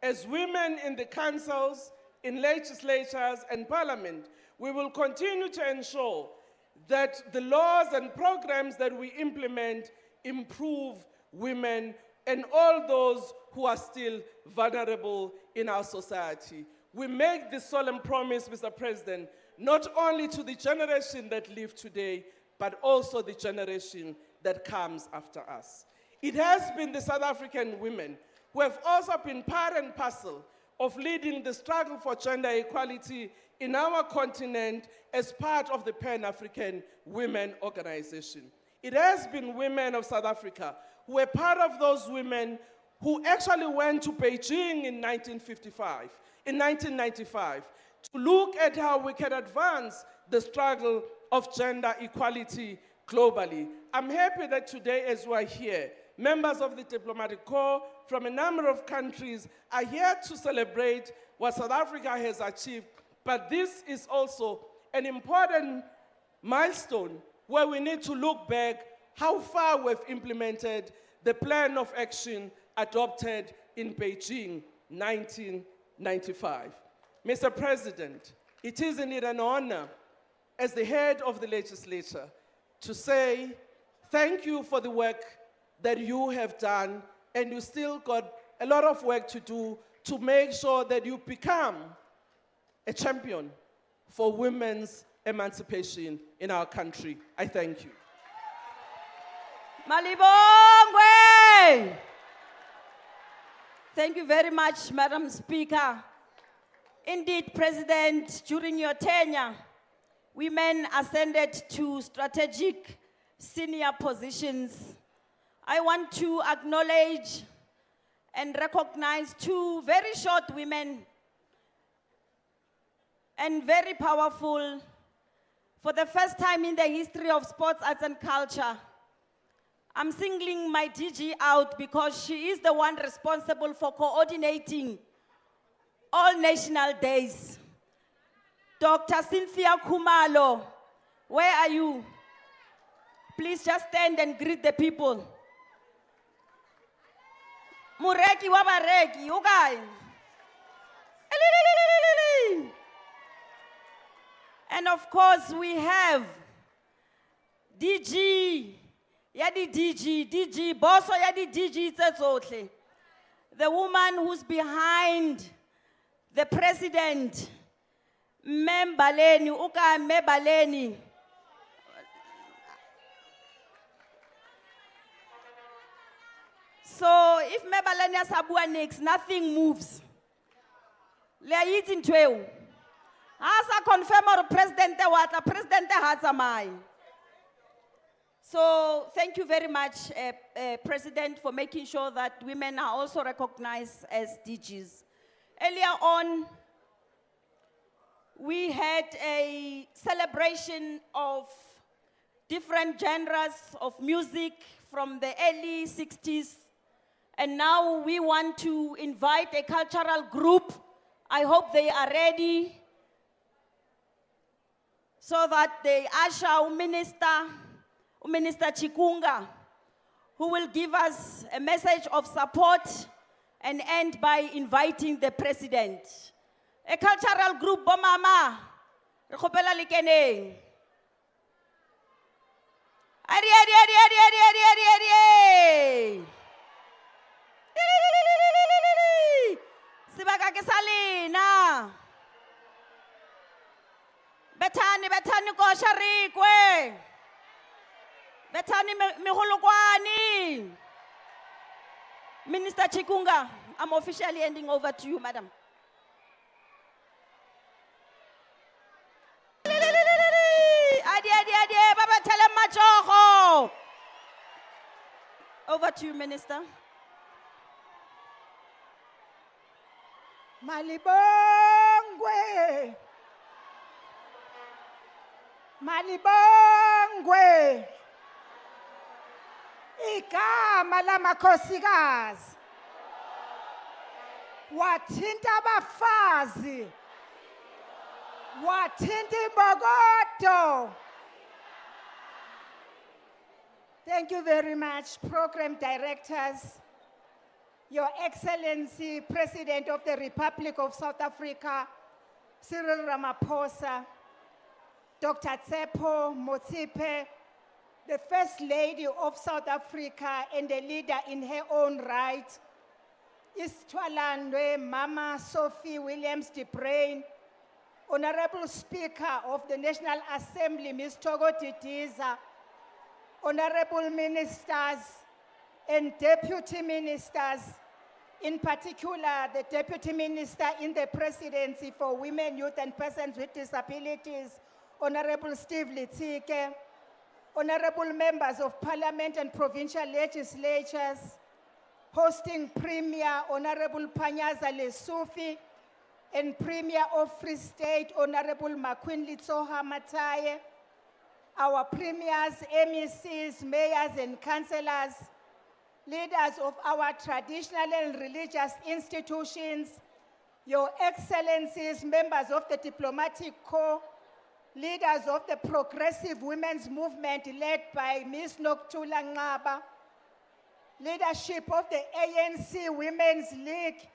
As women in the councils, in legislatures, and parliament, we will continue to ensure that the laws and programs that we implement improve women and all those who are still vulnerable in our society. We make this solemn promise, Mr. President, not only to the generation that live today, but also the generation that comes after us. It has been the South African women who have also been part and parcel of leading the struggle for gender equality in our continent as part of the Pan-African Women Organization. It has been women of South Africa who were part of those women who actually went to Beijing in 1995, to look at how we can advance the struggle of gender equality globally. I'm happy that today, as we're here, members of the diplomatic corps from a number of countries are here to celebrate what South Africa has achieved. But this is also an important milestone where we need to look back how far we've implemented the plan of action adopted in Beijing 1995. Mr. President, it is indeed an honor as the head of the legislature to say thank you for the work that you have done, and you still got a lot of work to do to make sure that you become a champion for women's emancipation in our country. I thank you. Malibongwe! Thank you very much, Madam Speaker. Indeed, President, during your tenure, women ascended to strategic senior positions. I want to acknowledge and recognize two very short women and very powerful for the first time in the history of sports, arts, and culture. I'm singling my DG out because she is the one responsible for coordinating all national days. Dr. Cynthia Khumalo, where are you? Please just stand and greet the people. Mureki wa bareki, o kae? And of course, we have DG, DG, boss ya di DG tse tsohle. The woman who's behind the president, Membaleni, Uka Mebaleni. So if Mebaleni has abua next, nothing moves. Le yiti ntweu. Asa confirm or president wata president hatsamai. So thank you very much, President, for making sure that women are also recognized as DGs. Earlier on, we had a celebration of different genres of music from the early 60s. And now we want to invite a cultural group. I hope they are ready so that they usher Minister Chikunga, who will give us a message of support and end by inviting the president. A cultural group, Bomama, Rekopela Likeneng. Ari. Sibaka ke salina. Betani ko sharikwe. Betani mihulukwani. Minister Chikunga, I'm officially handing over to you, madam. Adi, Baba tell him machoho. Over to you, Minister. Malibongwe. Igama lamakhosikazi. Wathint Abafazi. Wathint Imbokodo. Thank you very much, program directors, Your Excellency, President of the Republic of South Africa, Cyril Ramaphosa, Dr. Tsepo Motsipe, the First Lady of South Africa and a leader in her own right, Istwalandwe Mama Sophie Williams-De Bruyn, Honorable Speaker of the National Assembly, Ms. Togo Titiza, Honorable Ministers and Deputy Ministers, in particular the Deputy Minister in the Presidency for Women, Youth and Persons with Disabilities, Honorable Steve Litsike, Honorable Members of Parliament and Provincial Legislatures, hosting Premier Honorable Panyaza Lesufi, and Premier of Free State Honorable Makwin Litsoha Mataye, our premiers, MECs, mayors and councillors, leaders of our traditional and religious institutions, Your Excellencies, members of the Diplomatic Corps, leaders of the Progressive Women's Movement led by Ms. Nokuthula Nqaba, leadership of the ANC Women's League,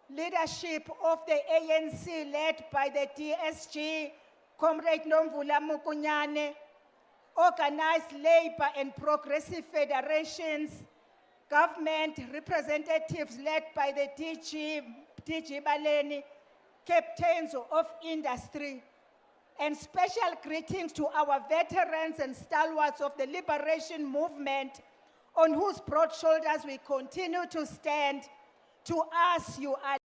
leadership of the ANC led by the DSG, Comrade Nomvula Mukunyane, organized labor and progressive federations, government representatives led by the DG Baleni, captains of industry, and special greetings to our veterans and stalwarts of the liberation movement on whose broad shoulders we continue to stand. To us, you are